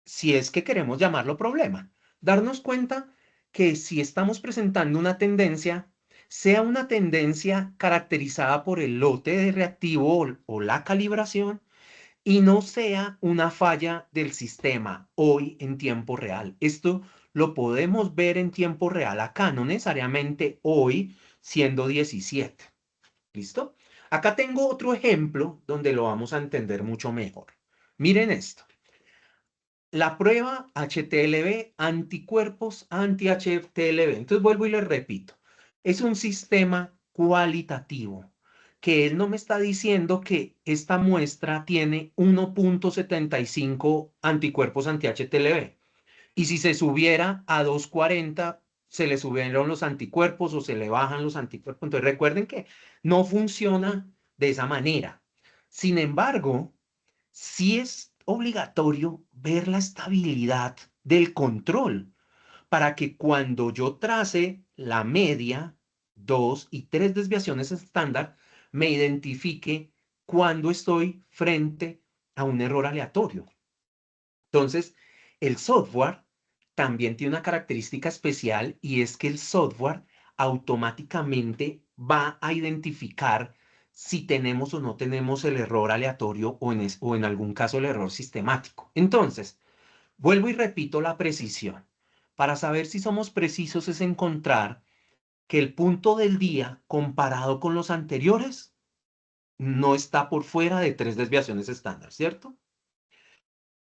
si es que queremos llamarlo problema, darnos cuenta que si estamos presentando una tendencia, sea una tendencia caracterizada por el lote de reactivo o la calibración, y no sea una falla del sistema hoy en tiempo real. Esto lo podemos ver en tiempo real acá, no necesariamente hoy siendo 17. ¿Listo? Acá tengo otro ejemplo donde lo vamos a entender mucho mejor. Miren esto. La prueba HTLV, anticuerpos anti-HTLV. Entonces vuelvo y les repito. Es un sistema cualitativo que él no me está diciendo que esta muestra tiene 1.75 anticuerpos anti-HTLV. Y si se subiera a 240, se le subieron los anticuerpos o se le bajan los anticuerpos. Entonces recuerden que no funciona de esa manera. Sin embargo, sí es obligatorio ver la estabilidad del control para que cuando yo trace la media, 2 y 3 desviaciones estándar, me identifique cuando estoy frente a un error aleatorio. Entonces, el software también tiene una característica especial y es que el software automáticamente va a identificar si tenemos o no tenemos el error aleatorio o en algún caso el error sistemático. Entonces, vuelvo y repito la precisión. Para saber si somos precisos es encontrar que el punto del día comparado con los anteriores no está por fuera de 3 desviaciones estándar, ¿cierto?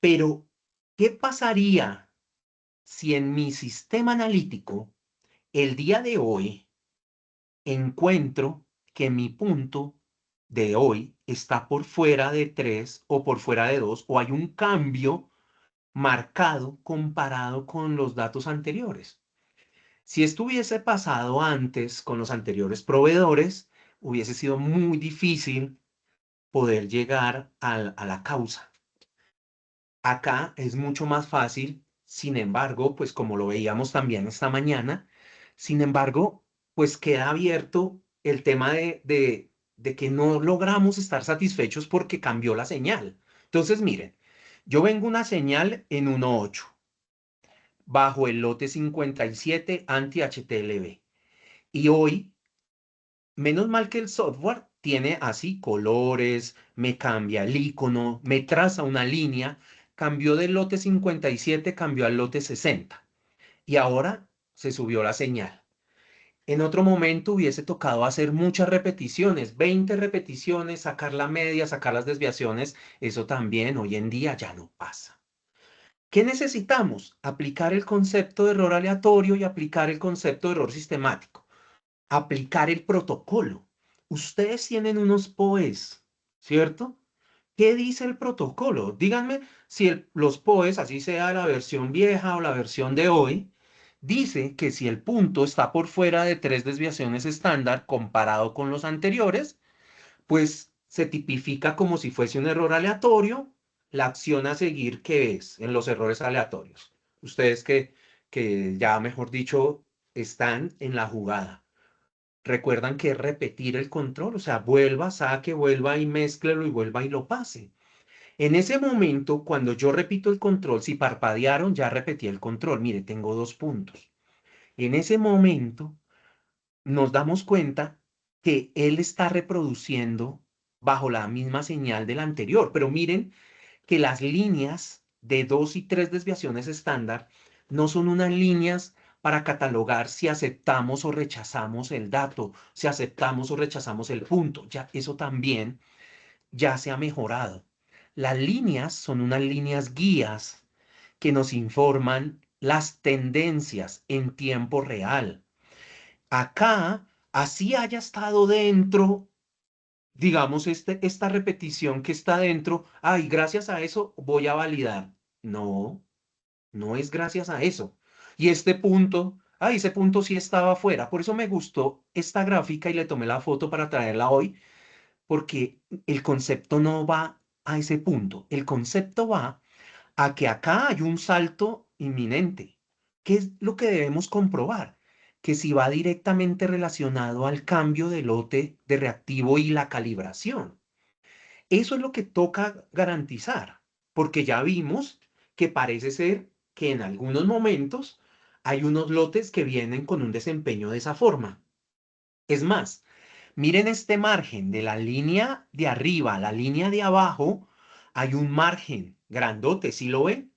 Pero, ¿qué pasaría si en mi sistema analítico el día de hoy encuentro que mi punto de hoy está por fuera de 3 o por fuera de 2 o hay un cambio marcado comparado con los datos anteriores? Si esto hubiese pasado antes con los anteriores proveedores, hubiese sido muy difícil poder llegar a la causa. Acá es mucho más fácil, sin embargo, pues como lo veíamos también esta mañana, sin embargo, pues queda abierto el tema de que no logramos estar satisfechos porque cambió la señal. Entonces, miren, yo vengo una señal en 1.8 bajo el lote 57 anti-HTLV. Y hoy, menos mal que el software tiene así colores, me cambia el icono, me traza una línea, cambió del lote 57, cambió al lote 60. Y ahora se subió la señal. En otro momento hubiese tocado hacer muchas repeticiones, 20 repeticiones, sacar la media, sacar las desviaciones. Eso también hoy en día ya no pasa. ¿Qué necesitamos? Aplicar el concepto de error aleatorio y aplicar el concepto de error sistemático. Aplicar el protocolo. Ustedes tienen unos POEs, ¿cierto? ¿Qué dice el protocolo? Díganme si los POEs, así sea la versión vieja o la versión de hoy, dice que si el punto está por fuera de 3 desviaciones estándar comparado con los anteriores, pues se tipifica como si fuese un error aleatorio, la acción a seguir que es en los errores aleatorios. Ustedes que ya, mejor dicho, están en la jugada. Recuerdan que es repetir el control, o sea, vuelva, saque, vuelva y mézclelo y vuelva y lo pase. En ese momento, cuando yo repito el control, si parpadearon, ya repetí el control. Mire, tengo 2 puntos. En ese momento, nos damos cuenta que él está reproduciendo bajo la misma señal del anterior. Pero miren que las líneas de 2 y 3 desviaciones estándar no son unas líneas para catalogar si aceptamos o rechazamos el dato, si aceptamos o rechazamos el punto. Ya eso también ya se ha mejorado. Las líneas son unas líneas guías que nos informan las tendencias en tiempo real. Acá, así haya estado dentro, digamos, esta repetición que está dentro, ay, gracias a eso voy a validar. No, no es gracias a eso. Y este punto, ay, ese punto sí estaba afuera. Por eso me gustó esta gráfica y le tomé la foto para traerla hoy, porque el concepto no va a ese punto. El concepto va a que acá hay un salto inminente. ¿Qué es lo que debemos comprobar? Que si va directamente relacionado al cambio de lote de reactivo y la calibración. Eso es lo que toca garantizar, porque ya vimos que parece ser que en algunos momentos hay unos lotes que vienen con un desempeño de esa forma. Es más, miren este margen de la línea de arriba a la línea de abajo, hay un margen grandote, ¿sí lo ven?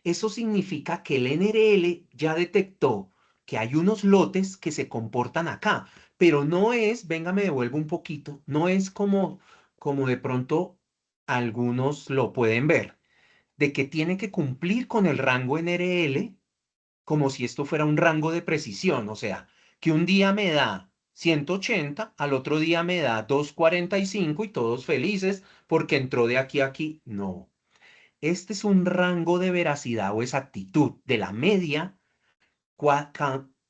Eso significa que el NRL ya detectó que hay unos lotes que se comportan acá, pero no es, venga, me devuelvo un poquito, no es como de pronto algunos lo pueden ver, de que tiene que cumplir con el rango NRL como si esto fuera un rango de precisión, o sea, que un día me da 180, al otro día me da 245 y todos felices porque entró de aquí a aquí. No, este es un rango de veracidad o exactitud de la media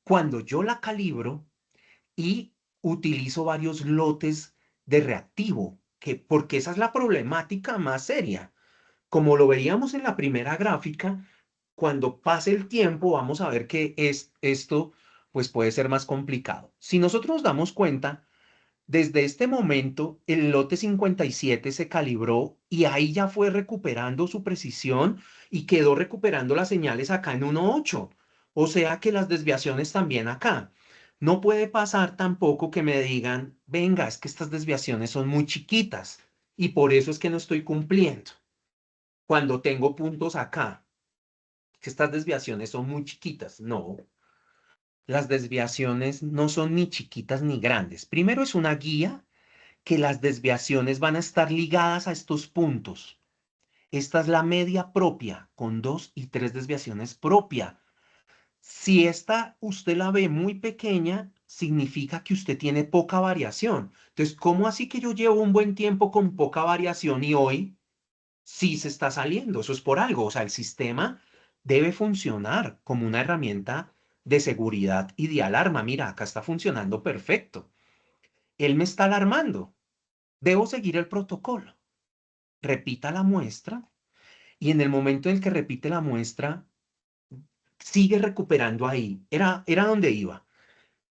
cuando yo la calibro y utilizo varios lotes de reactivo, porque esa es la problemática más seria. Como lo veíamos en la primera gráfica, cuando pase el tiempo vamos a ver que esto pues puede ser más complicado. Si nosotros nos damos cuenta, desde este momento el lote 57 se calibró y ahí ya fue recuperando su precisión y quedó recuperando las señales acá en 1.8. O sea que las desviaciones también acá. No puede pasar tampoco que me digan, venga, es que estas desviaciones son muy chiquitas y por eso es que no estoy cumpliendo. Cuando tengo puntos acá, que estas desviaciones son muy chiquitas. No, las desviaciones no son ni chiquitas ni grandes. Primero es una guía que las desviaciones van a estar ligadas a estos puntos. Esta es la media propia, con 2 y 3 desviaciones propia. Si esta usted la ve muy pequeña, significa que usted tiene poca variación. Entonces, ¿cómo así que yo llevo un buen tiempo con poca variación y hoy sí se está saliendo? Eso es por algo. O sea, el sistema debe funcionar como una herramienta de seguridad y de alarma. Mira, acá está funcionando perfecto. Él me está alarmando. Debo seguir el protocolo. Repita la muestra y en el momento en el que repite la muestra, sigue recuperando ahí. Era donde iba.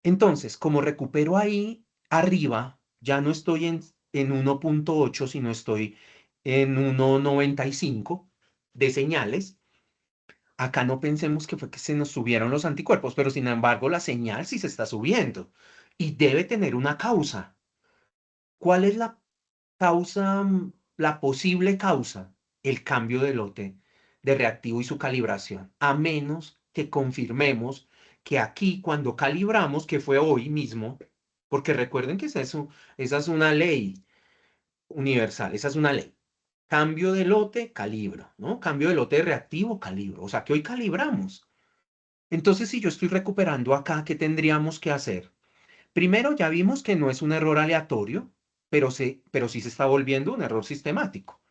Entonces, como recupero ahí arriba, ya no estoy en 1.8, sino estoy en 1.95 de señales. Acá no pensemos que fue que se nos subieron los anticuerpos, pero sin embargo la señal sí se está subiendo y debe tener una causa. ¿Cuál es la causa, la posible causa? El cambio de lote de reactivo y su calibración, a menos que confirmemos que aquí cuando calibramos, que fue hoy mismo, porque recuerden que esa es una ley universal, esa es una ley. Cambio de lote, calibro, ¿no? Cambio de lote de reactivo, calibro. O sea que hoy calibramos. Entonces, si yo estoy recuperando acá, ¿qué tendríamos que hacer? Primero, ya vimos que no es un error aleatorio, pero sí se está volviendo un error sistemático.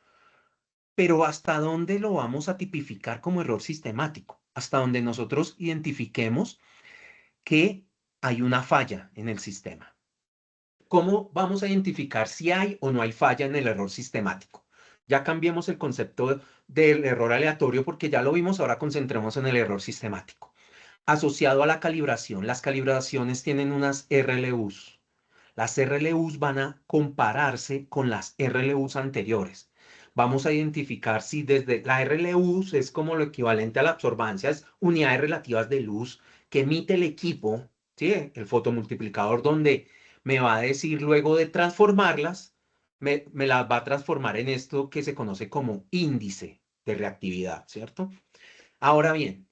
Pero ¿hasta dónde lo vamos a tipificar como error sistemático? Hasta donde nosotros identifiquemos que hay una falla en el sistema. ¿Cómo vamos a identificar si hay o no hay falla en el error sistemático? Ya cambiemos el concepto del error aleatorio porque ya lo vimos, ahora concentremos en el error sistemático. Asociado a la calibración, las calibraciones tienen unas RLUs. Las RLUs van a compararse con las RLUs anteriores. Vamos a identificar si desde la RLUs es como lo equivalente a la absorbancia, es unidades relativas de luz que emite el equipo, ¿sí? El fotomultiplicador, donde me va a decir luego de transformarlas, me las va a transformar en esto que se conoce como índice de reactividad, ¿cierto? Ahora bien,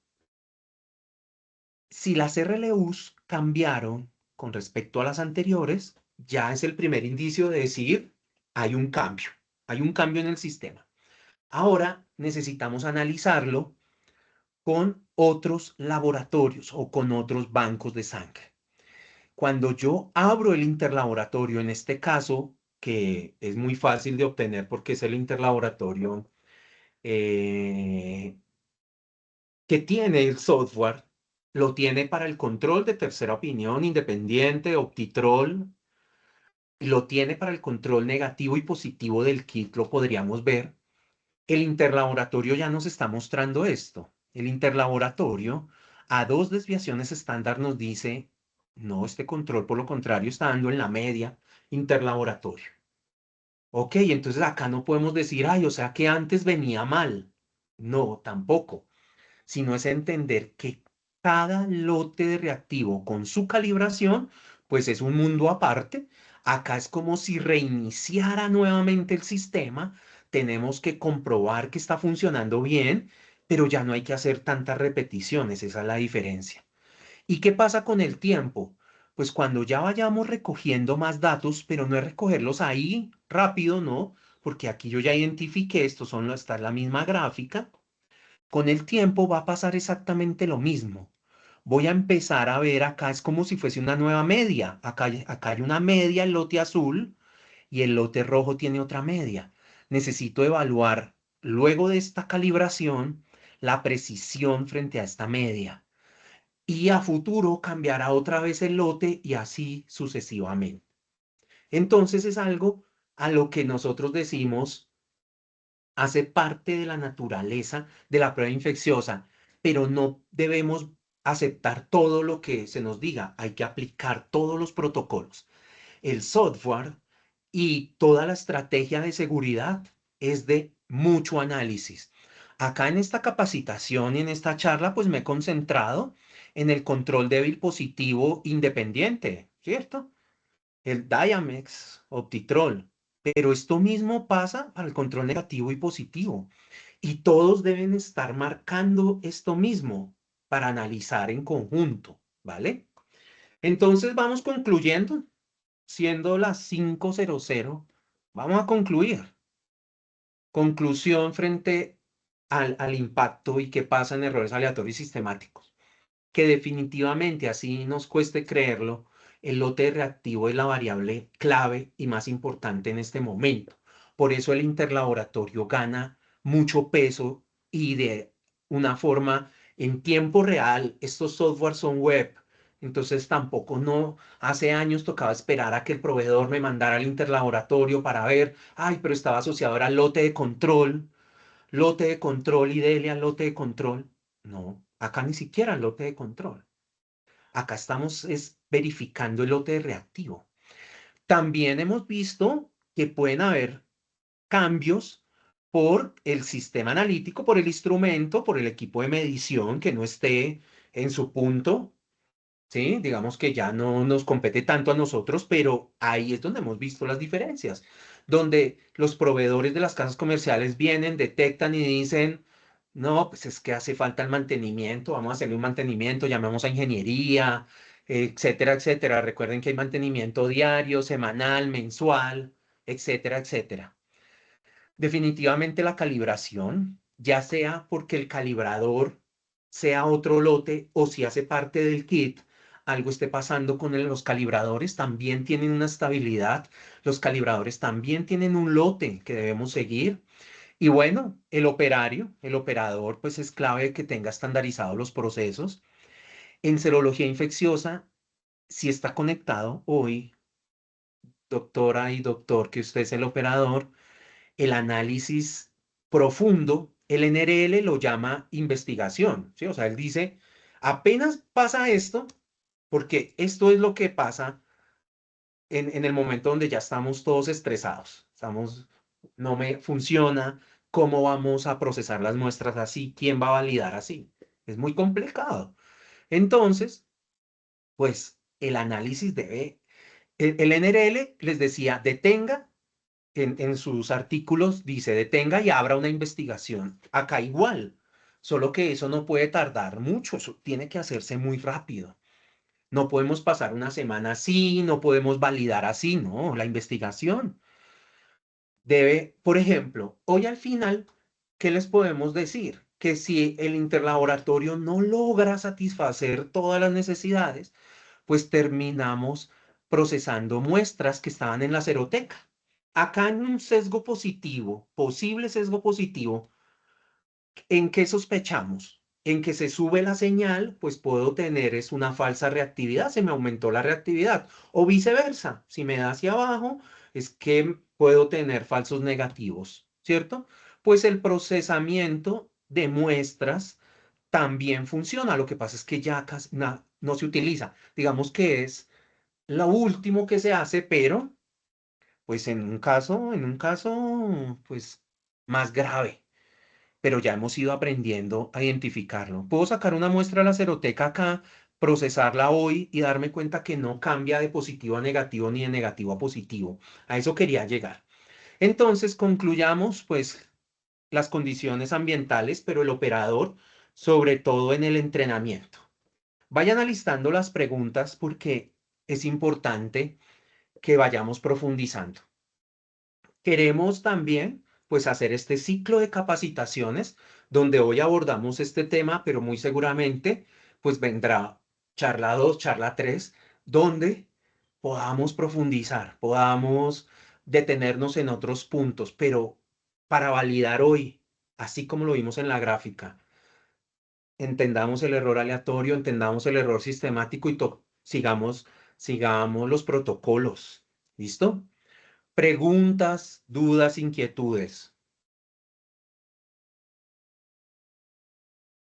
si las RLUs cambiaron con respecto a las anteriores, ya es el primer indicio de decir hay un cambio en el sistema. Ahora necesitamos analizarlo con otros laboratorios o con otros bancos de sangre. Cuando yo abro el interlaboratorio, en este caso, que es muy fácil de obtener porque es el interlaboratorio eh, que tiene el software, lo tiene para el control de tercera opinión independiente, Optitrol, y lo tiene para el control negativo y positivo del kit, lo podríamos ver. El interlaboratorio ya nos está mostrando esto. El interlaboratorio a 2 desviaciones estándar nos dice, no, este control por lo contrario está dando en la media interlaboratorio. Ok, entonces acá no podemos decir, ay, o sea que antes venía mal. No, tampoco, sino es entender que cada lote de reactivo con su calibración, pues es un mundo aparte. Acá es como si reiniciara nuevamente el sistema. Tenemos que comprobar que está funcionando bien, pero ya no hay que hacer tantas repeticiones. Esa es la diferencia. ¿Y qué pasa con el tiempo? Pues cuando ya vayamos recogiendo más datos, pero no es recogerlos ahí rápido, ¿no? Porque aquí yo ya identifiqué, esta es la misma gráfica. Con el tiempo va a pasar exactamente lo mismo. Voy a empezar a ver acá, es como si fuese una nueva media. Acá hay una media, el lote azul, y el lote rojo tiene otra media. Necesito evaluar, luego de esta calibración, la precisión frente a esta media. Y a futuro cambiará otra vez el lote y así sucesivamente. Entonces es algo a lo que nosotros decimos hace parte de la naturaleza de la prueba infecciosa, pero no debemos aceptar todo lo que se nos diga, hay que aplicar todos los protocolos. El software y toda la estrategia de seguridad es de mucho análisis. Acá en esta capacitación y en esta charla, pues me he concentrado en el control débil positivo independiente, ¿cierto? El Diamex, Optitrol. Pero esto mismo pasa para el control negativo y positivo. Y todos deben estar marcando esto mismo para analizar en conjunto, ¿vale? Entonces vamos concluyendo, siendo las 5:00, vamos a concluir. Conclusión frente al impacto y qué pasa en errores aleatorios sistemáticos. Que definitivamente, así nos cueste creerlo, el lote reactivo es la variable clave y más importante en este momento. Por eso el interlaboratorio gana mucho peso y de una forma en tiempo real. Estos softwares son web, entonces tampoco no, hace años tocaba esperar a que el proveedor me mandara al interlaboratorio para ver, ay, pero estaba asociado al lote de control y dele al lote de control. No, acá ni siquiera el lote de control. Acá estamos es verificando el lote de reactivo. También hemos visto que pueden haber cambios por el sistema analítico, por el instrumento, por el equipo de medición que no esté en su punto, ¿sí? Digamos que ya no nos compete tanto a nosotros, pero ahí es donde hemos visto las diferencias, donde los proveedores de las casas comerciales vienen, detectan y dicen, no, pues es que hace falta el mantenimiento, vamos a hacerle un mantenimiento, llamemos a ingeniería, etcétera, etcétera. Recuerden que hay mantenimiento diario, semanal, mensual, etcétera, etcétera. Definitivamente la calibración, ya sea porque el calibrador sea otro lote o si hace parte del kit, algo esté pasando con los calibradores, también tienen una estabilidad, los calibradores también tienen un lote que debemos seguir. Y bueno, el operador, pues es clave que tenga estandarizados los procesos. En serología infecciosa, si está conectado hoy, doctora y doctor, que usted es el operador, el análisis profundo, el NRL lo llama investigación, ¿sí? O sea, él dice, apenas pasa esto, porque esto es lo que pasa en el momento donde ya estamos todos estresados, no me funciona, ¿cómo vamos a procesar las muestras así? ¿Quién va a validar así? Es muy complicado. Entonces, pues el análisis debe, el NRL les decía, detenga en sus artículos dice detenga y abra una investigación. Acá igual, solo que eso no puede tardar mucho, eso tiene que hacerse muy rápido. No podemos pasar una semana así, no podemos validar así, no, la investigación debe, por ejemplo, hoy al final, ¿qué les podemos decir? Que si el interlaboratorio no logra satisfacer todas las necesidades, pues terminamos procesando muestras que estaban en la seroteca. Acá en un sesgo positivo, posible sesgo positivo, ¿en qué sospechamos? En que se sube la señal, pues puedo tener es una falsa reactividad, se me aumentó la reactividad. O viceversa, si me da hacia abajo, es que puedo tener falsos negativos, ¿cierto? Pues el procesamiento de muestras también funciona. Lo que pasa es que ya casi no se utiliza. Digamos que es lo último que se hace, pero pues en un caso, pues más grave, pero ya hemos ido aprendiendo a identificarlo. Puedo sacar una muestra de la seroteca acá, procesarla hoy y darme cuenta que no cambia de positivo a negativo ni de negativo a positivo. A eso quería llegar. Entonces, concluyamos, pues, las condiciones ambientales, pero el operador, sobre todo en el entrenamiento. Vayan alistando las preguntas porque es importante que vayamos profundizando. Queremos también, pues, hacer este ciclo de capacitaciones donde hoy abordamos este tema, pero muy seguramente, pues, vendrá charla 2, charla 3, donde podamos profundizar, podamos detenernos en otros puntos, pero para validar hoy, así como lo vimos en la gráfica, entendamos el error aleatorio, entendamos el error sistemático y sigamos los protocolos. ¿Listo? Preguntas, dudas, inquietudes.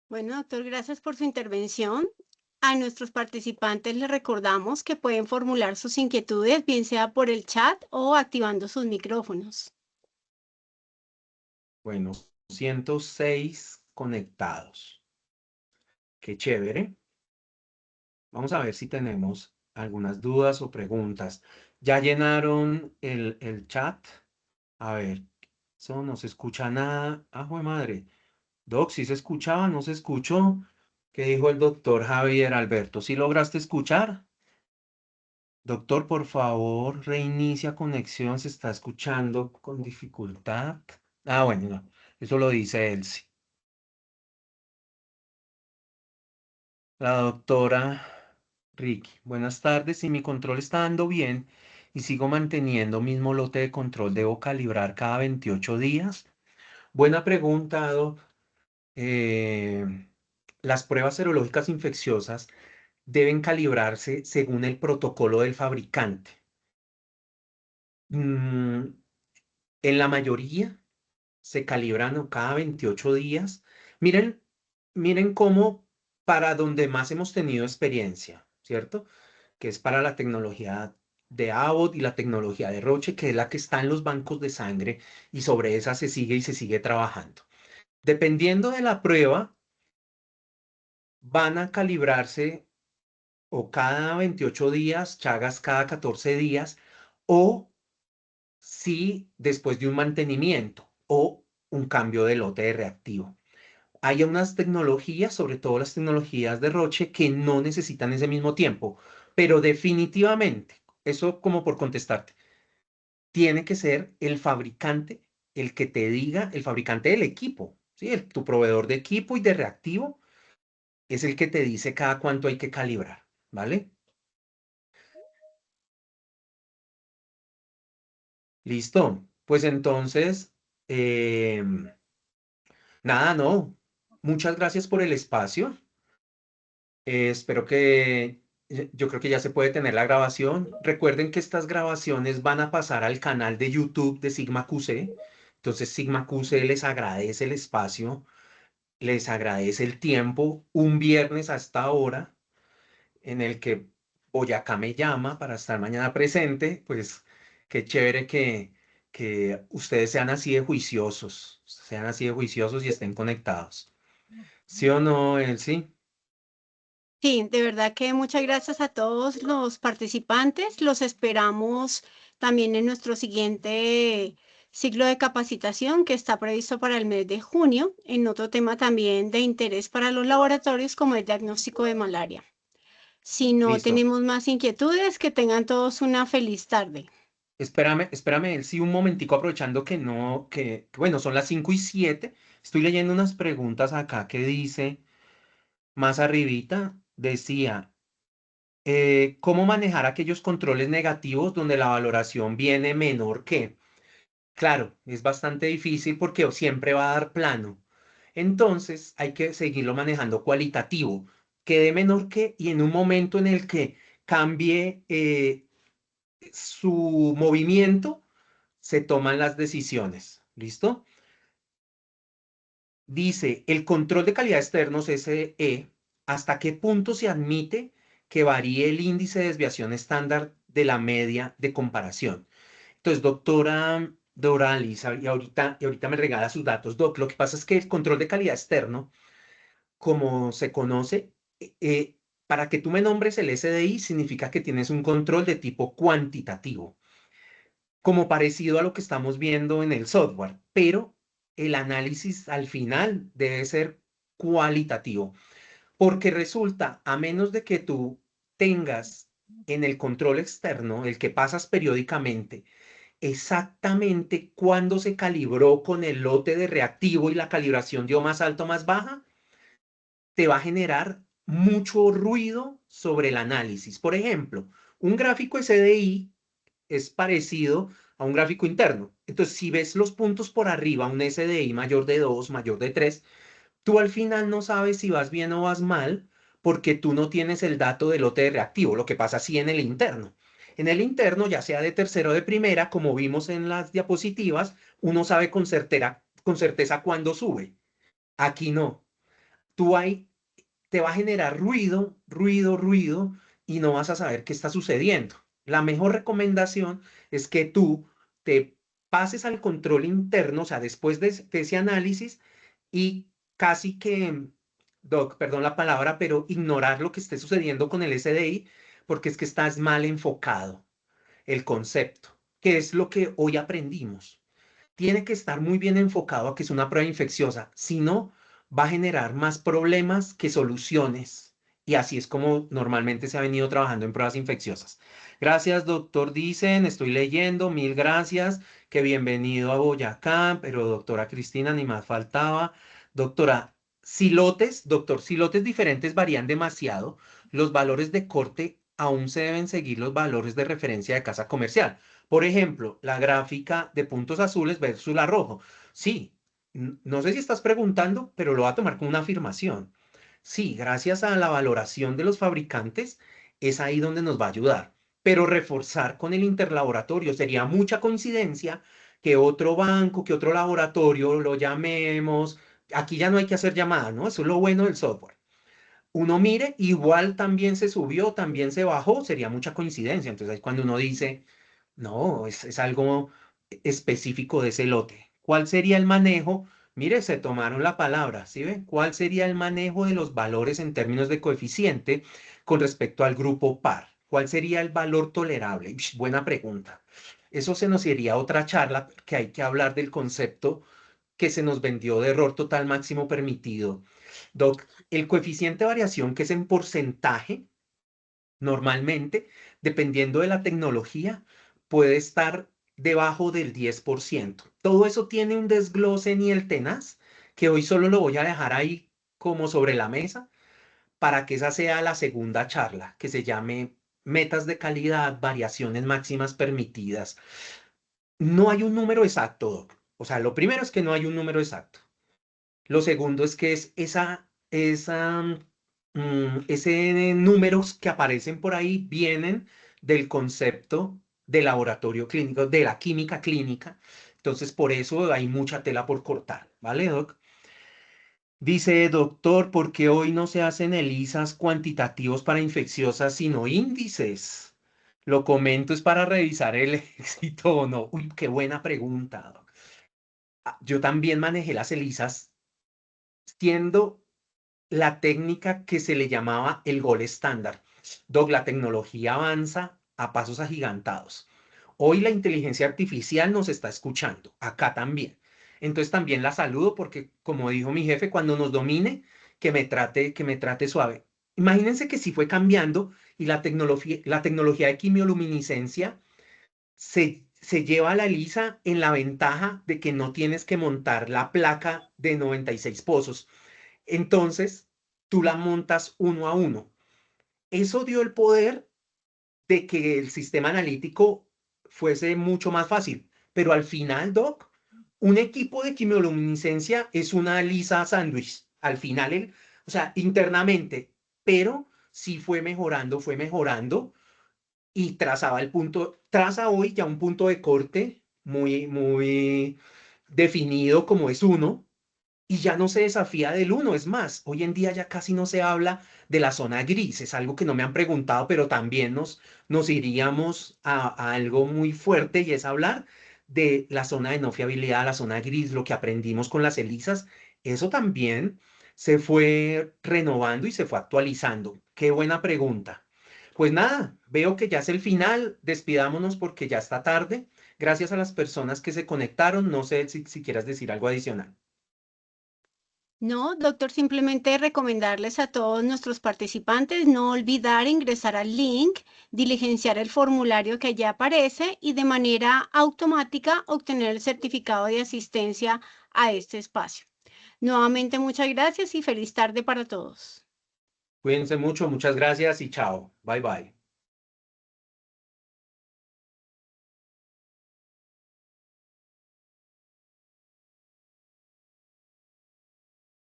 Bueno, doctor, gracias por su intervención. A nuestros participantes les recordamos que pueden formular sus inquietudes, bien sea por el chat o activando sus micrófonos. Bueno, 106 conectados. Qué chévere. Vamos a ver si tenemos algunas dudas o preguntas. ¿Ya llenaron el chat? A ver, eso no se escucha nada. Ah, jue madre. Doc, ¿sí se escuchaba? ¿No se escuchó? ¿Qué dijo el doctor Javier Alberto? ¿Sí lograste escuchar? Doctor, por favor, reinicia conexión. Se está escuchando con dificultad. Ah, bueno, no, eso lo dice Elsie. La doctora Ricky. Buenas tardes. Si mi control está dando bien y sigo manteniendo mismo lote de control, ¿debo calibrar cada 28 días? Buena pregunta, Doc. Eh, las pruebas serológicas infecciosas deben calibrarse según el protocolo del fabricante. Mm, en la mayoría se calibran cada 28 días. Miren, miren cómo para donde más hemos tenido experiencia, ¿cierto? Que es para la tecnología de Abbott y la tecnología de Roche, que es la que está en los bancos de sangre y sobre esa se sigue y se sigue trabajando. Dependiendo de la prueba, van a calibrarse o cada 28 días, Chagas cada 14 días, o si después de un mantenimiento o un cambio de lote de reactivo. Hay unas tecnologías, sobre todo las tecnologías de Roche, que no necesitan ese mismo tiempo, pero definitivamente, eso como por contestarte, tiene que ser el fabricante el que te diga, el fabricante del equipo, ¿sí? Tu proveedor de equipo y de reactivo es el que te dice cada cuánto hay que calibrar, ¿vale? Listo. Pues entonces, nada, no. Muchas gracias por el espacio. Espero que, yo creo que ya se puede tener la grabación. Recuerden que estas grabaciones van a pasar al canal de YouTube de Sigma QC. Entonces, Sigma QC les agradece el espacio, les agradece el tiempo. Un viernes a esta hora en el que Boyacá me llama para estar mañana presente, pues qué chévere que ustedes sean así de juiciosos y estén conectados. ¿Sí o no, Elsie? Sí, de verdad que muchas gracias a todos los participantes. Los esperamos también en nuestro siguiente ciclo de capacitación que está previsto para el mes de junio, en otro tema también de interés para los laboratorios como el diagnóstico de malaria. Si no Listo. tenemos más inquietudes, que tengan todos una feliz tarde. Espérame, Elsie, un momentico aprovechando que no, bueno, son las 5:07. Estoy leyendo unas preguntas acá que dice, más arribita, decía, ¿cómo manejar aquellos controles negativos donde la valoración viene menor que? Claro, es bastante difícil porque siempre va a dar plano. Entonces hay que seguirlo manejando cualitativo, que dé menor que y en un momento en el que cambie su movimiento, se toman las decisiones. ¿Listo? Dice, el control de calidad externos SE, ¿hasta qué punto se admite que varíe el índice de desviación estándar de la media de comparación? Entonces, doctora Doralis, y ahorita me regala sus datos, doc. Lo que pasa es que el control de calidad externo, como se conoce, para que tú me nombres el SDI, significa que tienes un control de tipo cuantitativo, como parecido a lo que estamos viendo en el software, pero el análisis al final debe ser cualitativo, porque resulta, a menos de que tú tengas en el control externo, el que pasas periódicamente, exactamente cuándo se calibró con el lote de reactivo y la calibración dio más alto o más baja, te va a generar mucho ruido sobre el análisis. Por ejemplo, un gráfico SDI es parecido a un gráfico interno. Entonces, si ves los puntos por arriba, un SDI mayor de 2, mayor de 3, tú al final no sabes si vas bien o vas mal porque tú no tienes el dato del lote de reactivo. Lo que pasa sí en el interno. En el interno, ya sea de tercero o de primera, como vimos en las diapositivas, uno sabe con certeza cuándo sube. Aquí no. Tú ahí te va a generar ruido, ruido, ruido y no vas a saber qué está sucediendo. La mejor recomendación es que tú te pases al control interno, o sea, después de ese análisis y casi que, Doc, perdón la palabra, pero ignorar lo que esté sucediendo con el SDI porque es que estás mal enfocado el concepto, que es lo que hoy aprendimos. Tiene que estar muy bien enfocado a que es una prueba infecciosa, si no, va a generar más problemas que soluciones. Y así es como normalmente se ha venido trabajando en pruebas infecciosas. Gracias, doctor, dicen, estoy leyendo, mil gracias, que bienvenido a Boyacá, pero doctora Cristina, ni más faltaba. Doctora, silotes diferentes varían demasiado. Los valores de corte aún se deben seguir los valores de referencia de casa comercial. Por ejemplo, la gráfica de puntos azules versus la rojo. Sí, no sé si estás preguntando, pero lo va a tomar como una afirmación. Sí, gracias a la valoración de los fabricantes, es ahí donde nos va a ayudar. Pero reforzar con el interlaboratorio sería mucha coincidencia que otro banco, que otro laboratorio lo llamemos. Aquí ya no hay que hacer llamadas, ¿no? Eso es lo bueno del software. Uno mire, igual también se subió, también se bajó, sería mucha coincidencia. Entonces, ahí cuando uno dice, no, es algo específico de ese lote. ¿Cuál sería el manejo? Mire, se tomaron la palabra, ¿sí ve? ¿Cuál sería el manejo de los valores en términos de coeficiente con respecto al grupo par? ¿Cuál sería el valor tolerable? Buena pregunta. Eso se nos iría a otra charla, que hay que hablar del concepto que se nos vendió de error total máximo permitido. Doc, el coeficiente de variación, que es en porcentaje, normalmente, dependiendo de la tecnología, puede estar debajo del 10%. Todo eso tiene un desglose nivel tenaz, que hoy solo lo voy a dejar ahí como sobre la mesa, para que esa sea la segunda charla, que se llame metas de calidad, variaciones máximas permitidas. No hay un número exacto, Doc. O sea, lo primero es que no hay un número exacto. Lo segundo es que es ese números que aparecen por ahí vienen del concepto de laboratorio clínico, de la química clínica. Entonces, por eso hay mucha tela por cortar, ¿vale, Doc? Dice, doctor, ¿por qué hoy no se hacen ELISAs cuantitativos para infecciosas, sino índices? Lo comento es para revisar el éxito o no. Uy, qué buena pregunta, Doc. Yo también manejé las ELISAs siendo la técnica que se le llamaba el gol estándar. Doc, la tecnología avanza a pasos agigantados. Hoy la inteligencia artificial nos está escuchando, acá también. Entonces también la saludo porque, como dijo mi jefe, cuando nos domine, que me trate suave. Imagínense que si fue cambiando y la tecnología de quimioluminiscencia se lleva a la ELISA en la ventaja de que no tienes que montar la placa de 96 pozos. Entonces, tú la montas uno a uno. Eso dio el poder de que el sistema analítico fuese mucho más fácil. Pero al final, Doc, un equipo de quimioluminiscencia es una ELISA sándwich. Al final, o sea, internamente, pero sí fue mejorando y trazaba traza hoy ya un punto de corte muy definido como es uno, y ya no se desafía del uno. Es más, hoy en día ya casi no se habla de la zona gris. Es algo que no me han preguntado, pero también nos iríamos a algo muy fuerte, y es hablar de la zona de no fiabilidad, la zona gris, lo que aprendimos con las ELISAs. Eso también se fue renovando y se fue actualizando. Qué buena pregunta. Pues nada, veo que ya es el final. Despidámonos porque ya está tarde. Gracias a las personas que se conectaron. No sé si quieras decir algo adicional. No, doctor, simplemente recomendarles a todos nuestros participantes no olvidar ingresar al link, diligenciar el formulario que allí aparece y de manera automática obtener el certificado de asistencia a este espacio. Nuevamente, muchas gracias y feliz tarde para todos. Cuídense mucho, muchas gracias y chao. Bye bye.